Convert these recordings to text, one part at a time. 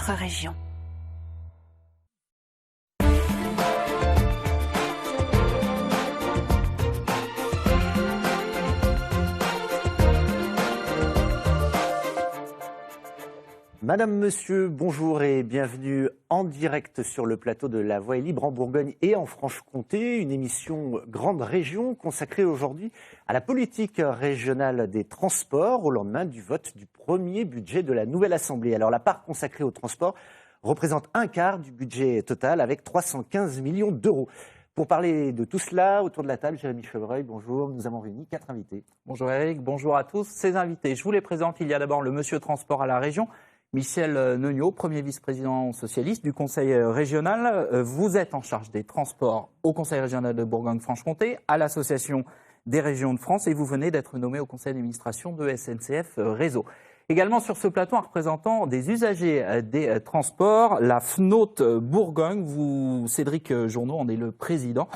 notre région. Madame, Monsieur, bonjour et bienvenue en direct sur le plateau de La Voix est libre en Bourgogne et en Franche-Comté, une émission Grande Région consacrée aujourd'hui à la politique régionale des transports au lendemain du vote du premier budget de la nouvelle Assemblée. Alors la part consacrée au transport représente un quart du budget total avec 315 millions d'euros. Pour parler de tout cela, autour de la table, Jérémy Chevreuil, bonjour. Nous avons réuni 4 invités. Bonjour Eric, bonjour à tous. Ces invités, je vous les présente. Il y a d'abord le monsieur transport à la région, Michel Neugnot, premier vice-président socialiste du Conseil régional. Vous êtes en charge des transports au Conseil régional de Bourgogne-Franche-Comté, à l'Association des régions de France, et vous venez d'être nommé au Conseil d'administration de SNCF Réseau. Également sur ce plateau, un représentant des usagers des transports, la FNOT Bourgogne. Cédric Journeau en est le président.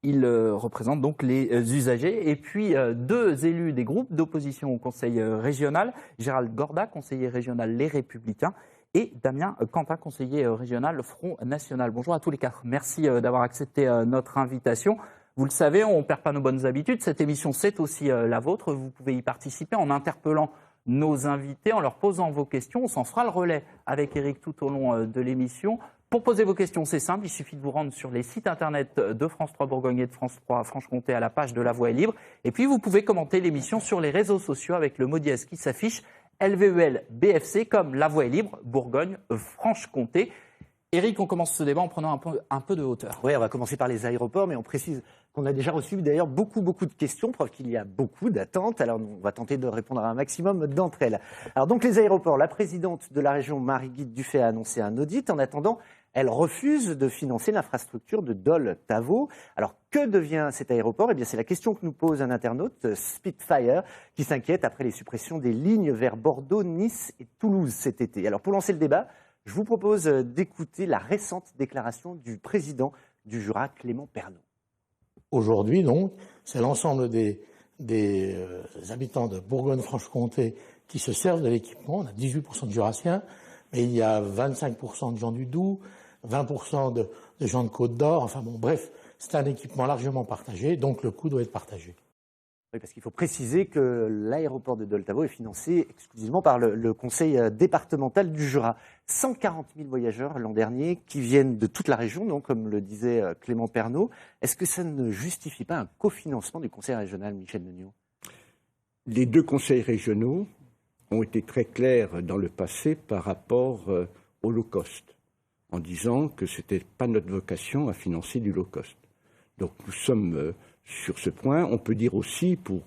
Il représente donc les usagers. Et puis, 2 élus des groupes d'opposition au Conseil régional, Gérald Gorda, conseiller régional Les Républicains, et Damien Quentin, conseiller régional Front National. Bonjour à tous les 4. Merci d'avoir accepté notre invitation. Vous le savez, on ne perd pas nos bonnes habitudes. Cette émission, c'est aussi la vôtre. Vous pouvez y participer en interpellant nos invités, en leur posant vos questions. On s'en fera le relais avec Eric tout au long de l'émission. Pour poser vos questions, c'est simple, il suffit de vous rendre sur les sites internet de France 3 Bourgogne et de France 3 Franche-Comté à la page de La Voix est libre. Et puis vous pouvez commenter l'émission sur les réseaux sociaux avec le mot dièse qui s'affiche, LVEL BFC, comme La Voix est libre, Bourgogne, Franche-Comté. Eric, on commence ce débat en prenant un peu de hauteur. Oui, on va commencer par les aéroports, mais on précise qu'on a déjà reçu d'ailleurs beaucoup de questions, preuve qu'il y a beaucoup d'attentes. Alors on va tenter de répondre à un maximum d'entre elles. Alors donc les aéroports, la présidente de la région, Marie-Guide Dufay, a annoncé un audit. En attendant, elle refuse de financer l'infrastructure de Dole-Tavaux. Alors que devient cet aéroport ? Eh bien c'est la question que nous pose un internaute, Spitfire, qui s'inquiète après les suppressions des lignes vers Bordeaux, Nice et Toulouse cet été. Alors pour lancer le débat, je vous propose d'écouter la récente déclaration du président du Jura, Clément Pernaut. Aujourd'hui, donc, c'est l'ensemble des habitants de Bourgogne-Franche-Comté qui se servent de l'équipement. On a 18% de Jurassiens, mais il y a 25% de gens du Doubs, 20% de gens de Côte-d'Or. Enfin bon, bref, c'est un équipement largement partagé, donc le coût doit être partagé. Oui, parce qu'il faut préciser que l'aéroport de Dole-Tavaux est financé exclusivement par le conseil départemental du Jura. 140 000 voyageurs l'an dernier qui viennent de toute la région, donc, comme le disait Clément Pernaut. Est-ce que ça ne justifie pas un cofinancement du conseil régional, Michel Neugnot ? Les 2 conseils régionaux ont été très clairs dans le passé par rapport au low cost, en disant que ce n'était pas notre vocation à financer du low cost. Donc nous sommes sur ce point. On peut dire aussi, pour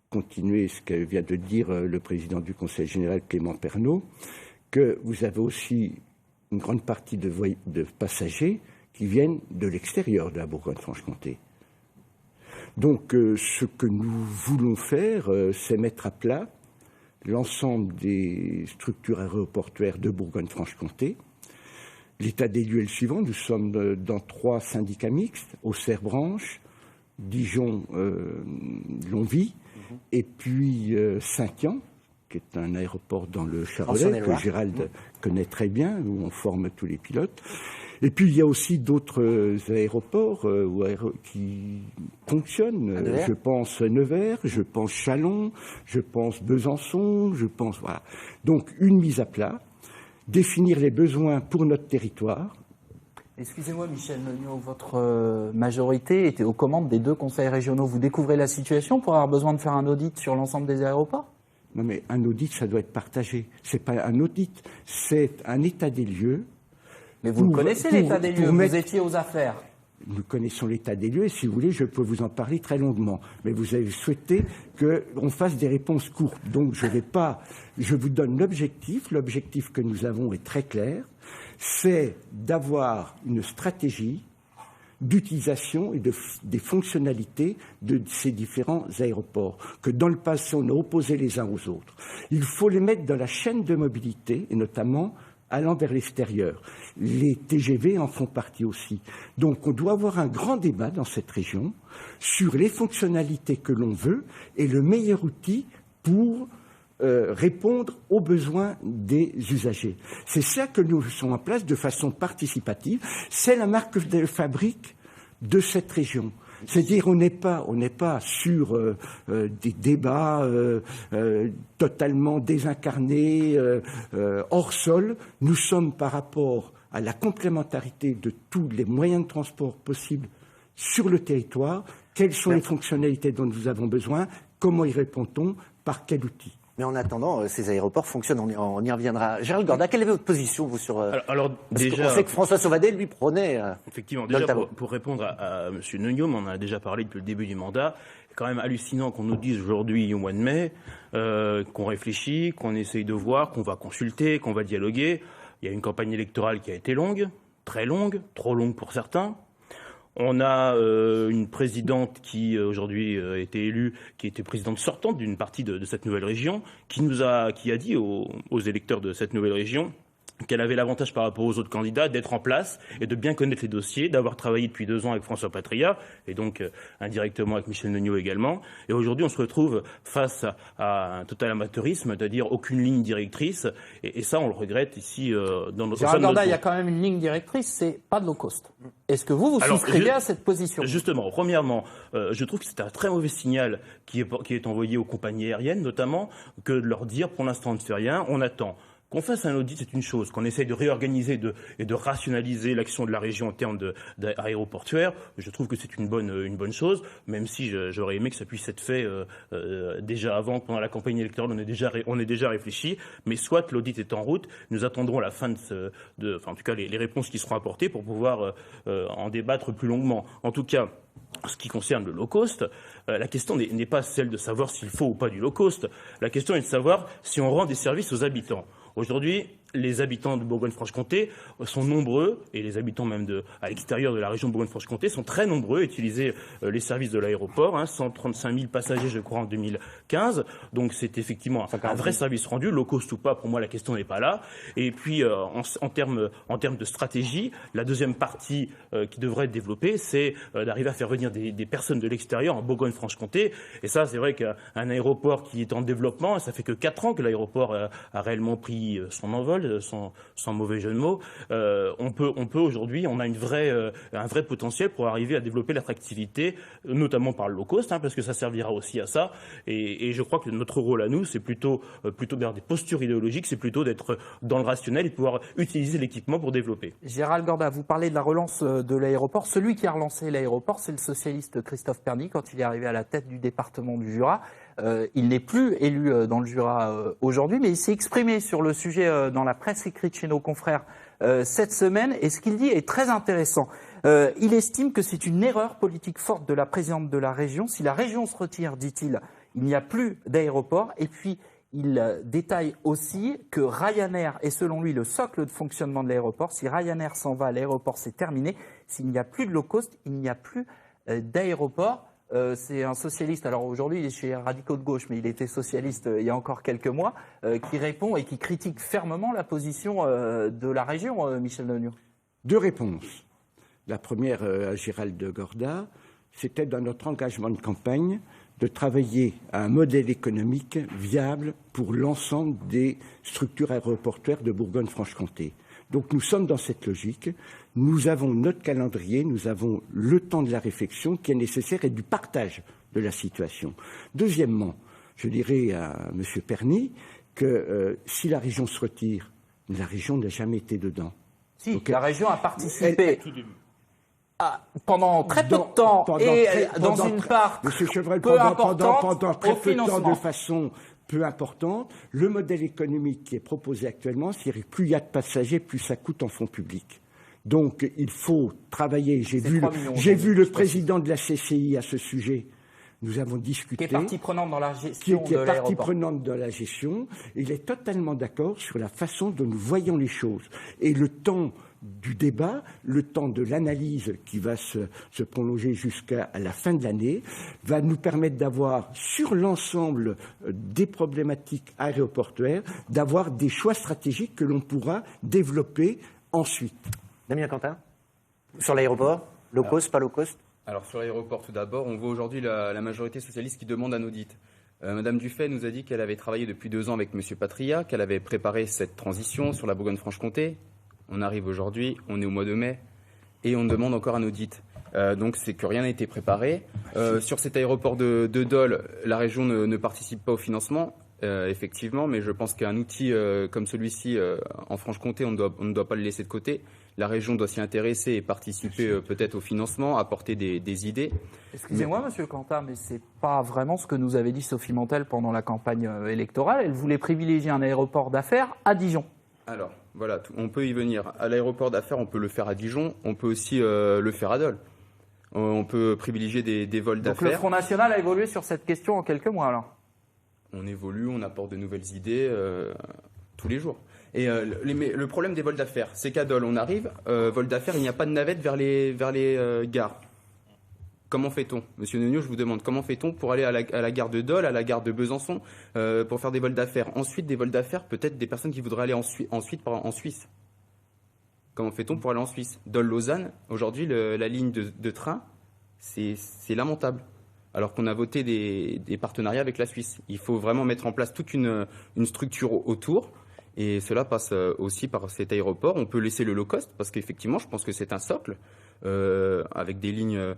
continuer ce que vient de dire le président du Conseil général Clément Pernaut, que vous avez aussi une grande partie de passagers qui viennent de l'extérieur de la Bourgogne-Franche-Comté. Donc ce que nous voulons faire, c'est mettre à plat l'ensemble des structures aéroportuaires de Bourgogne-Franche-Comté. L'état des lieux est le suivant. Nous sommes dans 3 syndicats mixtes, Auxerre-Branche, Dijon, Longwy, et puis Saint-Quentin, qui est un aéroport dans le Charolais, que Gérald connaît très bien, où on forme tous les pilotes. Et puis il y a aussi d'autres aéroports qui fonctionnent. Je pense Nevers, je pense Châlons, je pense Besançon, voilà. Donc une mise à plat, définir les besoins pour notre territoire. Excusez-moi Michel Neugnot, votre majorité était aux commandes des 2 conseils régionaux. Vous découvrez la situation pour avoir besoin de faire un audit sur l'ensemble des aéroports ? Non mais un audit, ça doit être partagé. C'est pas un audit, c'est un état des lieux. Mais vous connaissez l'état des lieux, vous étiez aux affaires. Nous connaissons l'état des lieux et si vous voulez, je peux vous en parler très longuement. Mais vous avez souhaité qu'on fasse des réponses courtes. Donc je vous donne l'objectif. L'objectif que nous avons est très clair. C'est d'avoir une stratégie d'utilisation et des fonctionnalités de ces différents aéroports, que dans le passé on a opposé les uns aux autres. Il faut les mettre dans la chaîne de mobilité et notamment allant vers l'extérieur. Les TGV en font partie aussi. Donc on doit avoir un grand débat dans cette région sur les fonctionnalités que l'on veut et le meilleur outil pour répondre aux besoins des usagers. C'est ça que nous mettons en place de façon participative. C'est la marque de fabrique de cette région. C'est-à-dire, on n'est pas sur des débats totalement désincarnés, hors sol. Nous sommes par rapport à la complémentarité de tous les moyens de transport possibles sur le territoire. Quelles sont les fonctionnalités dont nous avons besoin? Comment y répond-on? Par quel outil? Mais en attendant, ces aéroports fonctionnent, on y reviendra. Gérald Gorda, quelle est votre position, vous, sur... Alors déjà, on sait que François Sauvadet, lui, prônait... effectivement, déjà, pour répondre à M. Nuño, on en a déjà parlé depuis le début du mandat, c'est quand même hallucinant qu'on nous dise aujourd'hui, au mois de mai, qu'on réfléchit, qu'on essaye de voir, qu'on va consulter, qu'on va dialoguer. Il y a une campagne électorale qui a été longue, très longue, trop longue pour certains. On a une présidente qui aujourd'hui a été élue, qui était présidente sortante d'une partie de cette nouvelle région, qui a dit aux électeurs de cette nouvelle région qu'elle avait l'avantage par rapport aux autres candidats d'être en place et de bien connaître les dossiers, d'avoir travaillé depuis 2 ans avec François Patria et donc indirectement avec Michel Nuño également. Et aujourd'hui, on se retrouve face à un total amateurisme, c'est-à-dire aucune ligne directrice. Et ça, on le regrette ici dans notre... Gérald Gorda, il y a quand même une ligne directrice, c'est pas de low cost. Est-ce que vous souscrivez à cette position? Justement, premièrement, je trouve que c'est un très mauvais signal qui est envoyé aux compagnies aériennes, notamment, que de leur dire, pour l'instant, on ne fait rien, on attend. Qu'on fasse un audit, c'est une chose. Qu'on essaye de réorganiser et de rationaliser l'action de la région en termes d'aéroportuaire, je trouve que c'est une bonne chose, même si j'aurais aimé que ça puisse être fait déjà avant, pendant la campagne électorale, on est déjà réfléchi. Mais soit l'audit est en route, nous attendrons la fin en tout cas les réponses qui seront apportées pour pouvoir en débattre plus longuement. En tout cas, en ce qui concerne le low cost, la question n'est pas celle de savoir s'il faut ou pas du low cost. La question est de savoir si on rend des services aux habitants. Aujourd'hui, les habitants de Bourgogne-Franche-Comté sont nombreux, et les habitants même à l'extérieur de la région de Bourgogne-Franche-Comté sont très nombreux à utiliser les services de l'aéroport, 135 000 passagers, je crois, en 2015. Donc c'est effectivement un vrai service rendu, low cost ou pas, pour moi la question n'est pas là. Et puis en termes de stratégie, la deuxième partie qui devrait être développée, c'est d'arriver à faire venir des personnes de l'extérieur en Bourgogne-Franche-Comté. Et ça, c'est vrai qu'un aéroport qui est en développement, ça fait que 4 ans que l'aéroport a réellement pris son envol, sans mauvais jeu de mots, on peut aujourd'hui, on a un vrai potentiel pour arriver à développer l'attractivité, notamment par le low cost, parce que ça servira aussi à ça. Et je crois que notre rôle à nous, c'est plutôt vers des postures idéologiques, c'est plutôt d'être dans le rationnel et de pouvoir utiliser l'équipement pour développer. Gérald Gorda, vous parlez de la relance de l'aéroport. Celui qui a relancé l'aéroport, c'est le socialiste Christophe Perny, quand il est arrivé à la tête du département du Jura. Il n'est plus élu dans le Jura aujourd'hui, mais il s'est exprimé sur le sujet dans la presse écrite chez nos confrères cette semaine, et ce qu'il dit est très intéressant. Il estime que c'est une erreur politique forte de la présidente de la région. Si la région se retire, dit-il, il n'y a plus d'aéroport. Et puis, il détaille aussi que Ryanair est selon lui le socle de fonctionnement de l'aéroport. Si Ryanair s'en va, l'aéroport c'est terminé. S'il n'y a plus de low cost, il n'y a plus d'aéroport. C'est un socialiste, alors aujourd'hui il est chez Radicaux de Gauche, mais il était socialiste il y a encore quelques mois, qui répond et qui critique fermement la position de la région, Michel Nuño. 2 réponses. La première à Gérald Gorda, c'était dans notre engagement de campagne de travailler à un modèle économique viable pour l'ensemble des structures aéroportuaires de Bourgogne-Franche-Comté. Donc nous sommes dans cette logique, nous avons notre calendrier, nous avons le temps de la réflexion qui est nécessaire et du partage de la situation. Deuxièmement, je dirais à M. Perny que si la région se retire, la région n'a jamais été dedans. Si, donc, la région a participé pendant très peu de temps dans une part M. Chevreul, peu pendant très peu de temps financement. de façon peu importante. Le modèle économique qui est proposé actuellement, c'est que plus il y a de passagers, plus ça coûte en fonds publics. Donc il faut travailler. J'ai vu le président de la CCI à ce sujet. Nous avons discuté. Qui est partie prenante dans la gestion de l'aéroport. Qui est partie prenante dans la gestion. Il est totalement d'accord sur la façon dont nous voyons les choses. Et le temps du débat, le temps de l'analyse qui va se prolonger jusqu'à la fin de l'année, va nous permettre d'avoir, sur l'ensemble des problématiques aéroportuaires, d'avoir des choix stratégiques que l'on pourra développer ensuite. Damien Quentin, sur l'aéroport, low cost, pas low cost? Alors sur l'aéroport tout d'abord, on voit aujourd'hui la majorité socialiste qui demande un audit. Madame Dufay nous a dit qu'elle avait travaillé depuis 2 ans avec Monsieur Patria, qu'elle avait préparé cette transition sur la Bourgogne-Franche-Comté. On arrive aujourd'hui, on est au mois de mai, et on demande encore un audit. Donc c'est que rien n'a été préparé. Sur cet aéroport de Dole, la région ne participe pas au financement, effectivement, mais je pense qu'un outil comme celui-ci en Franche-Comté, on ne doit pas le laisser de côté. La région doit s'y intéresser et participer peut-être au financement, apporter des idées. Excusez-moi, Monsieur Cantat, mais c'est pas vraiment ce que nous avait dit Sophie Montel pendant la campagne électorale. Elle voulait privilégier un aéroport d'affaires à Dijon. Alors, voilà, on peut y venir. À l'aéroport d'affaires, on peut le faire à Dijon, on peut aussi le faire à Dole. On peut privilégier des vols d'affaires. Donc le Front National a évolué sur cette question en quelques mois, alors? On évolue, on apporte de nouvelles idées tous les jours. Et le problème des vols d'affaires, c'est qu'à Dole, on arrive, vol d'affaires, il n'y a pas de navette vers les gares. Comment fait-on? Monsieur Neugnot, je vous demande, comment fait-on pour aller à la gare de Dole, à la gare de Besançon, pour faire des vols d'affaires? Ensuite, des vols d'affaires, peut-être des personnes qui voudraient aller ensuite en Suisse. Comment fait-on pour aller en Suisse? Dole-Lausanne, aujourd'hui, la ligne de train, c'est lamentable. Alors qu'on a voté des partenariats avec la Suisse. Il faut vraiment mettre en place toute une structure autour. Et cela passe aussi par cet aéroport. On peut laisser le low cost, parce qu'effectivement, je pense que c'est un socle, avec des lignes,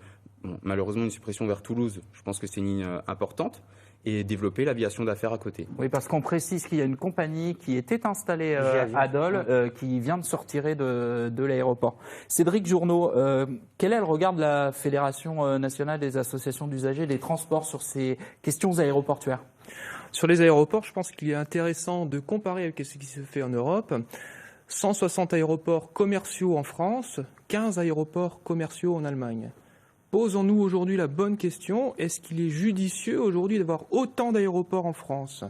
malheureusement une suppression vers Toulouse, je pense que c'est une ligne importante, et développer l'aviation d'affaires à côté. Oui, parce qu'on précise qu'il y a une compagnie qui était installée à Dole, qui vient de se retirer de l'aéroport. Cédric Journeau, quel est le regard de la Fédération nationale des associations d'usagers des transports sur ces questions aéroportuaires? Sur les aéroports, je pense qu'il est intéressant de comparer avec ce qui se fait en Europe. 160 aéroports commerciaux en France, 15 aéroports commerciaux en Allemagne. Posons-nous aujourd'hui la bonne question, est-ce qu'il est judicieux aujourd'hui d'avoir autant d'aéroports en France?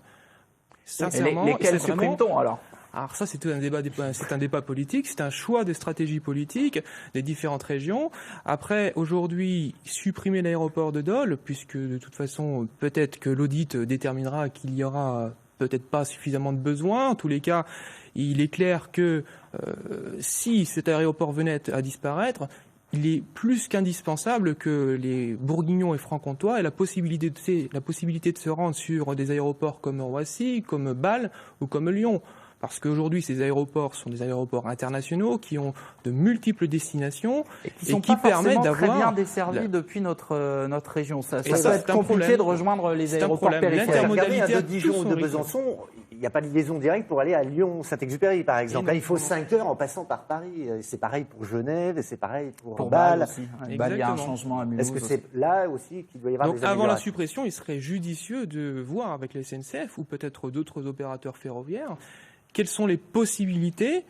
Sincèrement, lesquels supprime-t-on alors? Alors ça, c'est un débat politique, c'est un choix de stratégie politique des différentes régions. Après, aujourd'hui, supprimer l'aéroport de Dole, puisque de toute façon, peut-être que l'audit déterminera qu'il y aura peut-être pas suffisamment de besoins. En tous les cas, il est clair que si cet aéroport venait à disparaître, il est plus qu'indispensable que les Bourguignons et Franc-Comtois aient la possibilité de se rendre sur des aéroports comme Roissy, comme Bâle ou comme Lyon. Parce qu'aujourd'hui, ces aéroports sont des aéroports internationaux qui ont de multiples destinations et qui permettent d'avoir très bien desservis depuis notre région. Ça peut être compliqué de rejoindre les aéroports périphériques. Regardez, de Dijon ou de Besançon, il n'y a pas de liaison directe pour aller à Lyon-Saint-Exupéry, par exemple. Là, il faut 5 heures en passant par Paris. C'est pareil pour Genève et c'est pareil pour Bâle. Bâle, il y a un changement à Mulhouse. Est-ce que c'est là aussi qu'il doit y avoir des améliorations? Avant la suppression, il serait judicieux de voir avec la SNCF ou peut-être d'autres opérateurs ferroviaires quelles sont les possibilités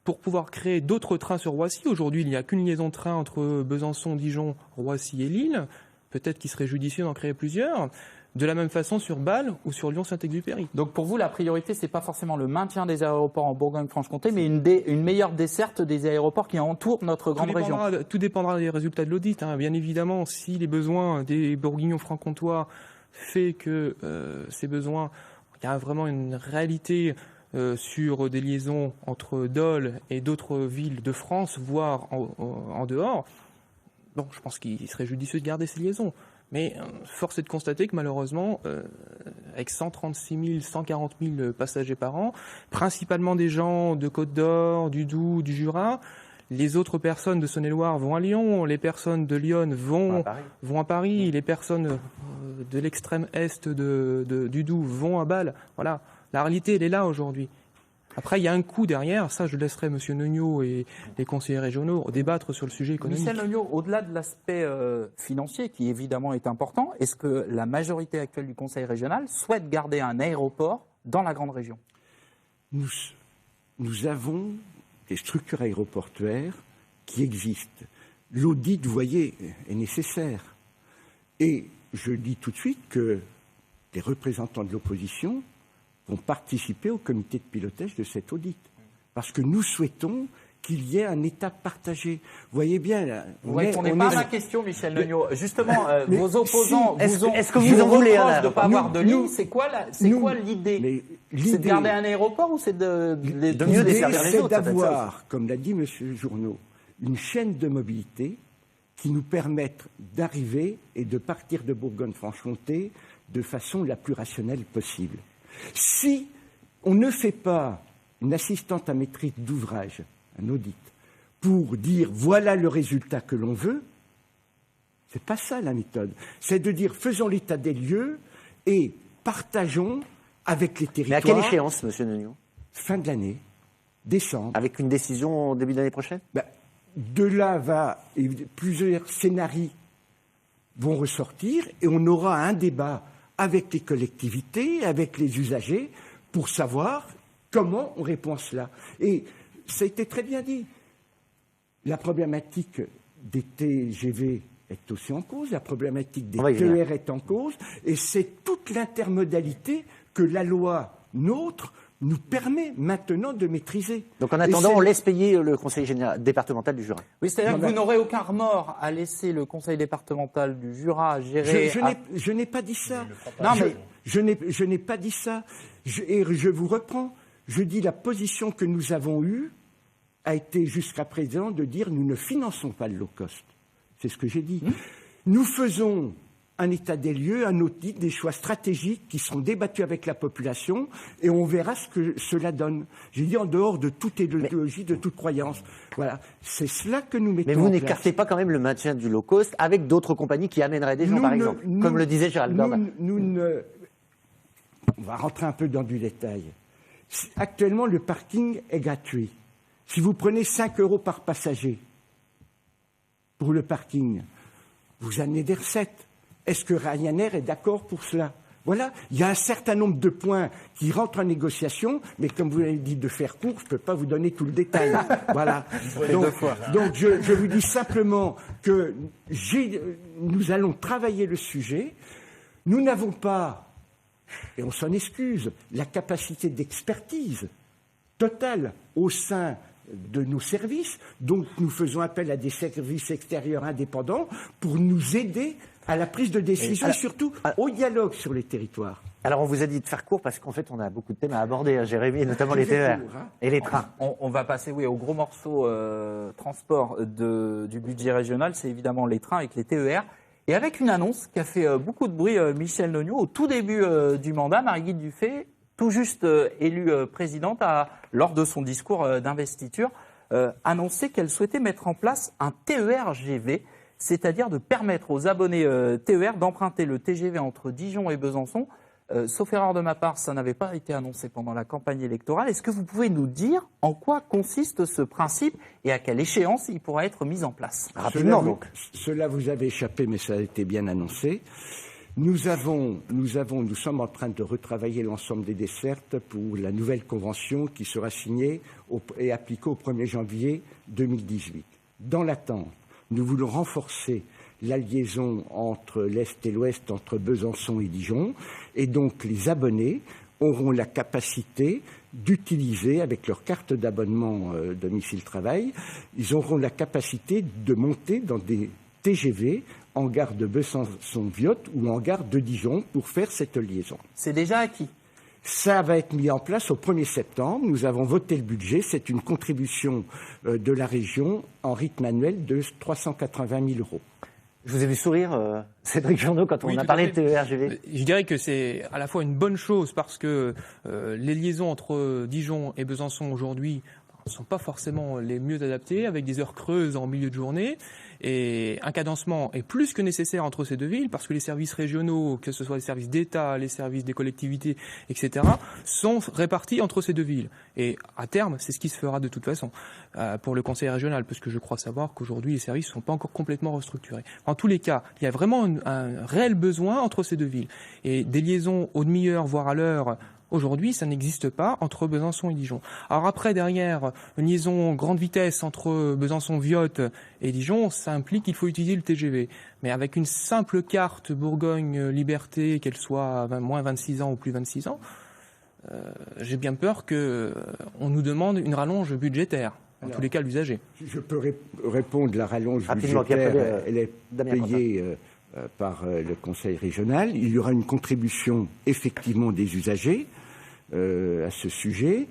pour pouvoir créer d'autres trains sur Roissy. Aujourd'hui, il n'y a qu'une liaison de train entre Besançon, Dijon, Roissy et Lille. Peut-être qu'il serait judicieux d'en créer plusieurs. De la même façon sur Bâle ou sur Lyon-Saint-Exupéry. Donc pour vous, la priorité, c'est pas forcément le maintien des aéroports en Bourgogne-Franche-Comté, mais une meilleure desserte des aéroports qui entourent notre grande région. Tout dépendra des résultats de l'audit. Bien évidemment, si les besoins des Bourguignons franc-comtois fait que ces besoins... Il y a vraiment une réalité sur des liaisons entre Dole et d'autres villes de France, voire en dehors. Bon, je pense qu'il serait judicieux de garder ces liaisons. Mais force est de constater que malheureusement, avec 136 000, 140 000 passagers par an, principalement des gens de Côte d'Or, du Doubs, du Jura, les autres personnes de Saône-et-Loire vont à Lyon, les personnes de Lyon vont à Paris, les personnes de l'extrême est du Doubs vont à Bâle. Voilà, la réalité, elle est là aujourd'hui. Après, il y a un coût derrière, ça je laisserai M. Neugnot et les conseillers régionaux débattre sur le sujet économique. Michel Neugnot, au-delà de l'aspect financier, qui évidemment est important, est-ce que la majorité actuelle du Conseil régional souhaite garder un aéroport dans la grande région? Nous avons des structures aéroportuaires qui existent. L'audit, vous voyez, est nécessaire. Et je dis tout de suite que les représentants de l'opposition vont participer au comité de pilotage de cet audit. Parce que nous souhaitons qu'il y ait un État partagé. Vous voyez bien... Là, vous ne répondez pas à ma question, Michel Neugnot. Justement, vos opposants est-ce que vous en voulez de ne pas avoir de ligne. C'est quoi l'idée? C'est de garder un aéroport ou c'est de mieux desservir les autres? C'est d'avoir, comme l'a dit M. Journeau, une chaîne de mobilité qui nous permette d'arriver et de partir de Bourgogne-Franche-Comté de façon la plus rationnelle possible. Si on ne fait pas une assistante à maîtrise d'ouvrage, un audit, pour dire voilà le résultat que l'on veut, c'est pas ça la méthode. C'est de dire faisons l'état des lieux et partageons avec les Mais territoires. à quelle échéance, monsieur Nogno? Fin de l'année, décembre. Avec une décision au début d'année prochaine? De là, plusieurs scénarios vont ressortir et on aura un débat avec les collectivités, avec les usagers, pour savoir comment on répond à cela. Et ça a été très bien dit. La problématique des TGV est aussi en cause, la problématique des TER est en cause, et c'est toute l'intermodalité que la loi NOTRe nous permet maintenant de maîtriser. Donc en attendant, on laisse payer le conseil général départemental du Jura. Oui, c'est-à-dire que vous n'aurez aucun remords à laisser le conseil départemental du Jura gérer... Je n'ai pas dit ça. Non, mais... Je n'ai pas dit ça. Et je vous reprends. Je dis la position que nous avons eue a été jusqu'à présent de dire nous ne finançons pas le low cost. C'est ce que j'ai dit. Nous faisons un état des lieux, un audit, des choix stratégiques qui seront débattus avec la population et on verra ce que cela donne. J'ai dit en dehors de toute idéologie, de toute croyance. Voilà, c'est cela que nous mettons en place. Mais vous n'écartez pas quand même le maintien du low cost avec d'autres compagnies qui amèneraient des gens, par exemple, comme le disait Gérald Darmanin. On va rentrer un peu dans du détail. Actuellement, le parking est gratuit. Si vous prenez 5 € par passager pour le parking, vous amenez des recettes. Est-ce que Ryanair est d'accord pour cela? Voilà, il y a un certain nombre de points qui rentrent en négociation, mais comme vous l'avez dit de faire court, je ne peux pas vous donner tout le détail. Voilà. Donc je vous dis simplement que nous allons travailler le sujet. Nous n'avons pas, et on s'en excuse, la capacité d'expertise totale au sein de nos services, donc nous faisons appel à des services extérieurs indépendants pour nous aider à la prise de décision et surtout au dialogue sur les territoires. Alors on vous a dit de faire court parce qu'en fait on a beaucoup de thèmes à aborder, hein, Jérémy, notamment les TER et les trains. On va passer au gros morceau transport du budget régional, c'est évidemment les trains avec les TER. Et avec une annonce qui a fait beaucoup de bruit, Michèle Nogno, au tout début du mandat, Marie-Guilde Dufay, tout juste élue présidente, a, lors de son discours d'investiture, annoncé qu'elle souhaitait mettre en place un TER-GV, c'est-à-dire de permettre aux abonnés TER d'emprunter le TGV entre Dijon et Besançon. Sauf erreur de ma part, ça n'avait pas été annoncé pendant la campagne électorale. Est-ce que vous pouvez nous dire en quoi consiste ce principe et à quelle échéance il pourra être mis en place? Rapidement, donc. Cela vous avait échappé, mais ça a été bien annoncé. Nous sommes en train de retravailler l'ensemble des dessertes pour la nouvelle convention qui sera signée et appliquée au 1er janvier 2018. Dans l'attente, nous voulons renforcer la liaison entre l'Est et l'Ouest, entre Besançon et Dijon, et donc les abonnés auront la capacité d'utiliser, avec leur carte d'abonnement domicile-travail, ils auront la capacité de monter dans des TGV en gare de Besançon-Viotte ou en gare de Dijon pour faire cette liaison. C'est déjà acquis. Ça va être mis en place au 1er septembre. Nous avons voté le budget. C'est une contribution de la région en rythme annuel de 380 000 €. Je vous ai vu sourire, Cédric Journeau, quand on a parlé de TER-GV. Je dirais que c'est à la fois une bonne chose parce que les liaisons entre Dijon et Besançon aujourd'hui ne sont pas forcément les mieux adaptées, avec des heures creuses en milieu de journée. Et un cadencement est plus que nécessaire entre ces deux villes parce que les services régionaux, que ce soit les services d'État, les services des collectivités, etc., sont répartis entre ces deux villes. Et à terme, c'est ce qui se fera de toute façon pour le conseil régional, parce que je crois savoir qu'aujourd'hui, les services ne sont pas encore complètement restructurés. En tous les cas, il y a vraiment un réel besoin entre ces deux villes. Et des liaisons aux demi-heures, voire à l'heure, aujourd'hui, ça n'existe pas entre Besançon et Dijon. Alors après, derrière, une liaison grande vitesse entre Besançon-Viotte et Dijon, ça implique qu'il faut utiliser le TGV. Mais avec une simple carte Bourgogne-Liberté, qu'elle soit à moins 26 ans ou plus 26 ans, j'ai bien peur qu'on nous demande une rallonge budgétaire. En tous les cas, l'usager. Je peux répondre, la rallonge budgétaire, elle est payée par le conseil régional. Il y aura une contribution effectivement des usagers à ce sujet.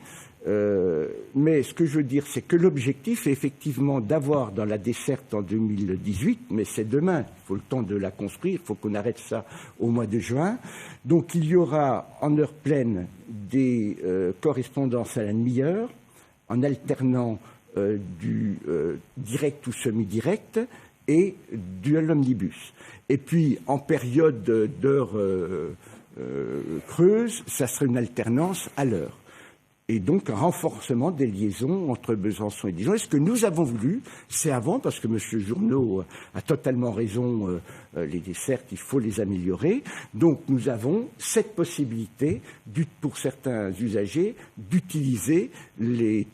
Mais ce que je veux dire, c'est que l'objectif est effectivement d'avoir dans la desserte en 2018, mais c'est demain, il faut le temps de la construire, il faut qu'on arrête ça au mois de juin. Donc il y aura en heure pleine des correspondances à la demi-heure, en alternant du direct ou semi-direct et de l'omnibus. Et puis en période d'heures creuses, ça serait une alternance à l'heure. Et donc un renforcement des liaisons entre Besançon et Dijon. Et ce que nous avons voulu, c'est avant, parce que M. Journeau a totalement raison, les dessertes, il faut les améliorer. Donc nous avons cette possibilité, pour certains usagers, d'utiliser les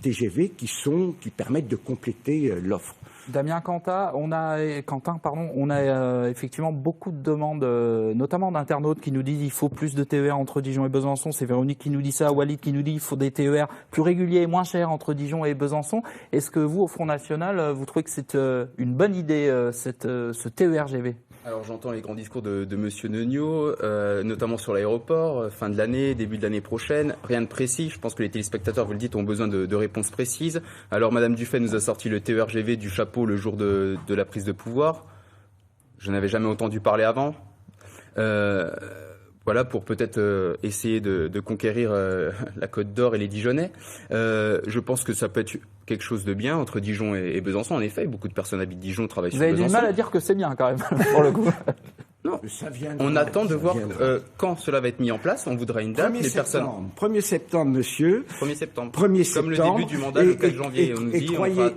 TGV qui permettent de compléter l'offre. Damien Quentin, on a effectivement beaucoup de demandes, notamment d'internautes qui nous disent qu'il faut plus de TER entre Dijon et Besançon. C'est Véronique qui nous dit ça, Walid qui nous dit qu'il faut des TER plus réguliers et moins chers entre Dijon et Besançon. Est-ce que vous, au Front National, vous trouvez que c'est une bonne idée, ce TER-GV ? Alors j'entends les grands discours de Monsieur Neugnot, notamment sur l'aéroport, fin de l'année, début de l'année prochaine. Rien de précis, je pense que les téléspectateurs, vous le dites, ont besoin de réponses précises. Alors Madame Dufay nous a sorti le TER-GV du chapeau le jour de la prise de pouvoir. Je n'avais jamais entendu parler avant. Voilà, pour peut-être essayer de conquérir la Côte d'Or et les Dijonnais. Je pense que ça peut être quelque chose de bien entre Dijon et Besançon. En effet, beaucoup de personnes habitent Dijon, travaillent sur Besançon. Vous avez du mal à dire que c'est bien quand même, pour le coup. Non, on attend de voir quand cela va être mis en place. On voudra une date. 1er septembre, monsieur. 1er septembre. Comme le début du mandat, le 4 janvier.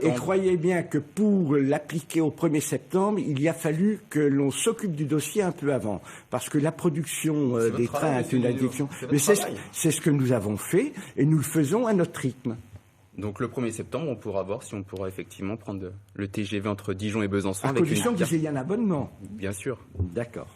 Et croyez bien que pour l'appliquer au 1er septembre, il a fallu que l'on s'occupe du dossier un peu avant. Parce que la production des trains est une addiction. Mais c'est ce que nous avons fait et nous le faisons à notre rythme. Donc le 1er septembre, on pourra voir si on pourra effectivement prendre le TGV entre Dijon et Besançon. À condition que vous ayez un abonnement. Bien sûr. D'accord.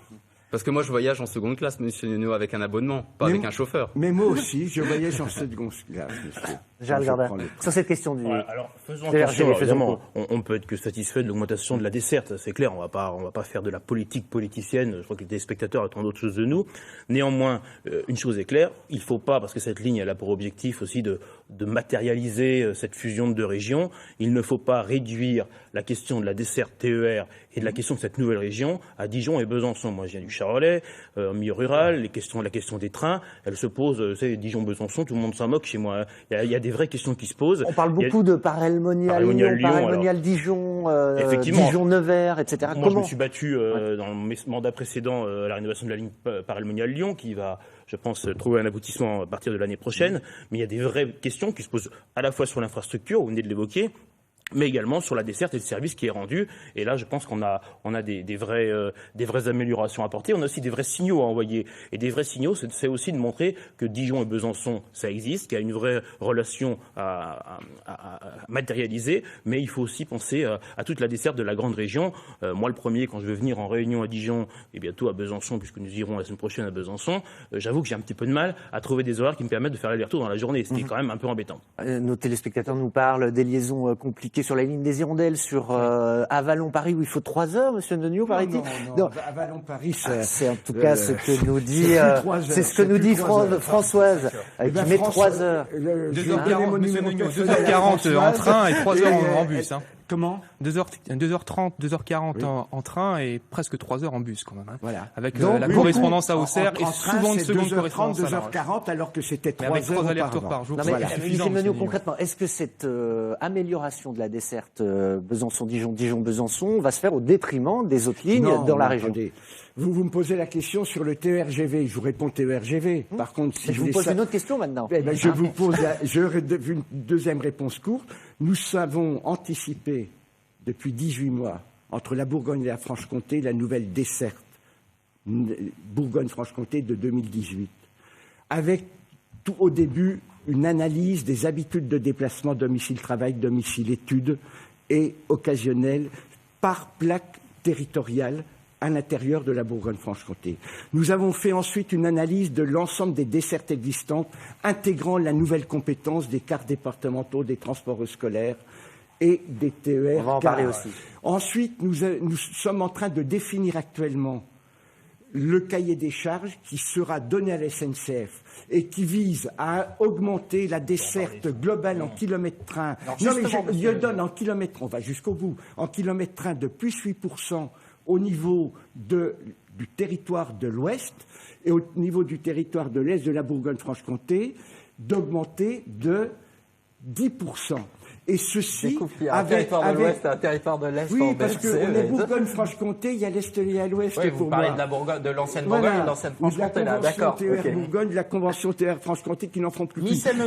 Parce que moi, je voyage en seconde classe, monsieur Neugnot, avec un abonnement, pas avec un chauffeur. Mais moi aussi, je voyage en seconde classe, monsieur. Charles Gardin, sur cette question du... Voilà, alors, faisons attention, évidemment, on peut être que satisfait de l'augmentation de la desserte, c'est clair, on va pas faire de la politique politicienne, je crois que les téléspectateurs attendent d'autres choses de nous. Néanmoins, une chose est claire, il ne faut pas, parce que cette ligne, elle a pour objectif aussi de matérialiser cette fusion de deux régions, il ne faut pas réduire la question de la desserte TER et de la question de cette nouvelle région à Dijon et Besançon. Moi, je viens du Charolais, en milieu rural, la question des trains, elle se pose, c'est Dijon-Besançon, tout le monde s'en moque chez moi. Il y a des vraies questions qui se posent. On parle beaucoup de Paray-le-Monial, Dijon, Dijon-Nevers, etc. Moi, je me suis battu dans mes mandats précédents à la rénovation de la ligne Paray-le-Monial-Lyon, qui va, je pense, trouver un aboutissement à partir de l'année prochaine. Mais il y a des vraies questions qui se posent à la fois sur l'infrastructure, vous venez de l'évoquer, mais également sur la desserte et le service qui est rendu. Et là, je pense qu'on a des vraies améliorations à apporter. On a aussi des vrais signaux à envoyer. Et des vrais signaux, c'est aussi de montrer que Dijon et Besançon, ça existe, qu'il y a une vraie relation à matérialiser. Mais il faut aussi penser à toute la desserte de la grande région. Moi, le premier, quand je vais venir en réunion à Dijon et bientôt à Besançon, puisque nous irons la semaine prochaine à Besançon, j'avoue que j'ai un petit peu de mal à trouver des horaires qui me permettent de faire l'aller-retour dans la journée, ce qui est quand même un peu embêtant. Nos téléspectateurs nous parlent des liaisons compliquées sur la ligne des Hirondelles, sur Avalon-Paris, où il faut 3 heures, monsieur Neugnot, paraît-il. Non, Avalon-Paris, c'est en tout cas ce que nous dit, c'est ce que nous dit Françoise, qui met 3 heures. 2h40, monsieur Neugnot, 2h40 en train et 3 heures en bus. Hein. Comment 2h30, 2h40 en train et presque 3 heures en bus quand même. Hein. Voilà. Avec la correspondance à Auxerre et souvent une seconde 2h30, correspondance 2h40 alors que c'était 3 avec heures 3 allers-retours par jour. Michel Neugnot, concrètement, est-ce que cette amélioration de la desserte Besançon-Dijon, Dijon-Besançon va se faire au détriment des autres lignes dans la région? Vous me posez la question sur le TER-GV. Je vous réponds TER-GV. Par contre, si je vous pose une autre question maintenant. Je vous pose une deuxième réponse courte. Nous avons anticipé depuis 18 mois entre la Bourgogne et la Franche-Comté la nouvelle desserte Bourgogne-Franche-Comté de 2018. Avec tout au début une analyse des habitudes de déplacement domicile-travail, domicile-études et occasionnelles par plaque territoriale à l'intérieur de la Bourgogne-Franche-Comté. Nous avons fait ensuite une analyse de l'ensemble des dessertes existantes, intégrant la nouvelle compétence des cartes départementaux des transports scolaires et des TER. On va en parler aussi. Ensuite, nous sommes en train de définir actuellement le cahier des charges qui sera donné à la SNCF et qui vise à augmenter la desserte globale en kilomètres-train. Non, mais je donne en kilomètres, on va jusqu'au bout, en kilomètres-train de plus 8% au niveau du territoire de l'Ouest et au niveau du territoire de l'Est de la Bourgogne-Franche-Comté, d'augmenter de 10%. Et ceci un territoire de l'Ouest et un territoire de l'Est. Oui, parce qu'on est Bourgogne-Franche-Comté, il y a l'Est et à l'Ouest. Oui, vous parlez de l'ancienne Bourgogne et de l'ancienne Franche-Comté, là, d'accord. La convention TER Bourgogne, la convention TER Franche-Comté qui n'en font plus.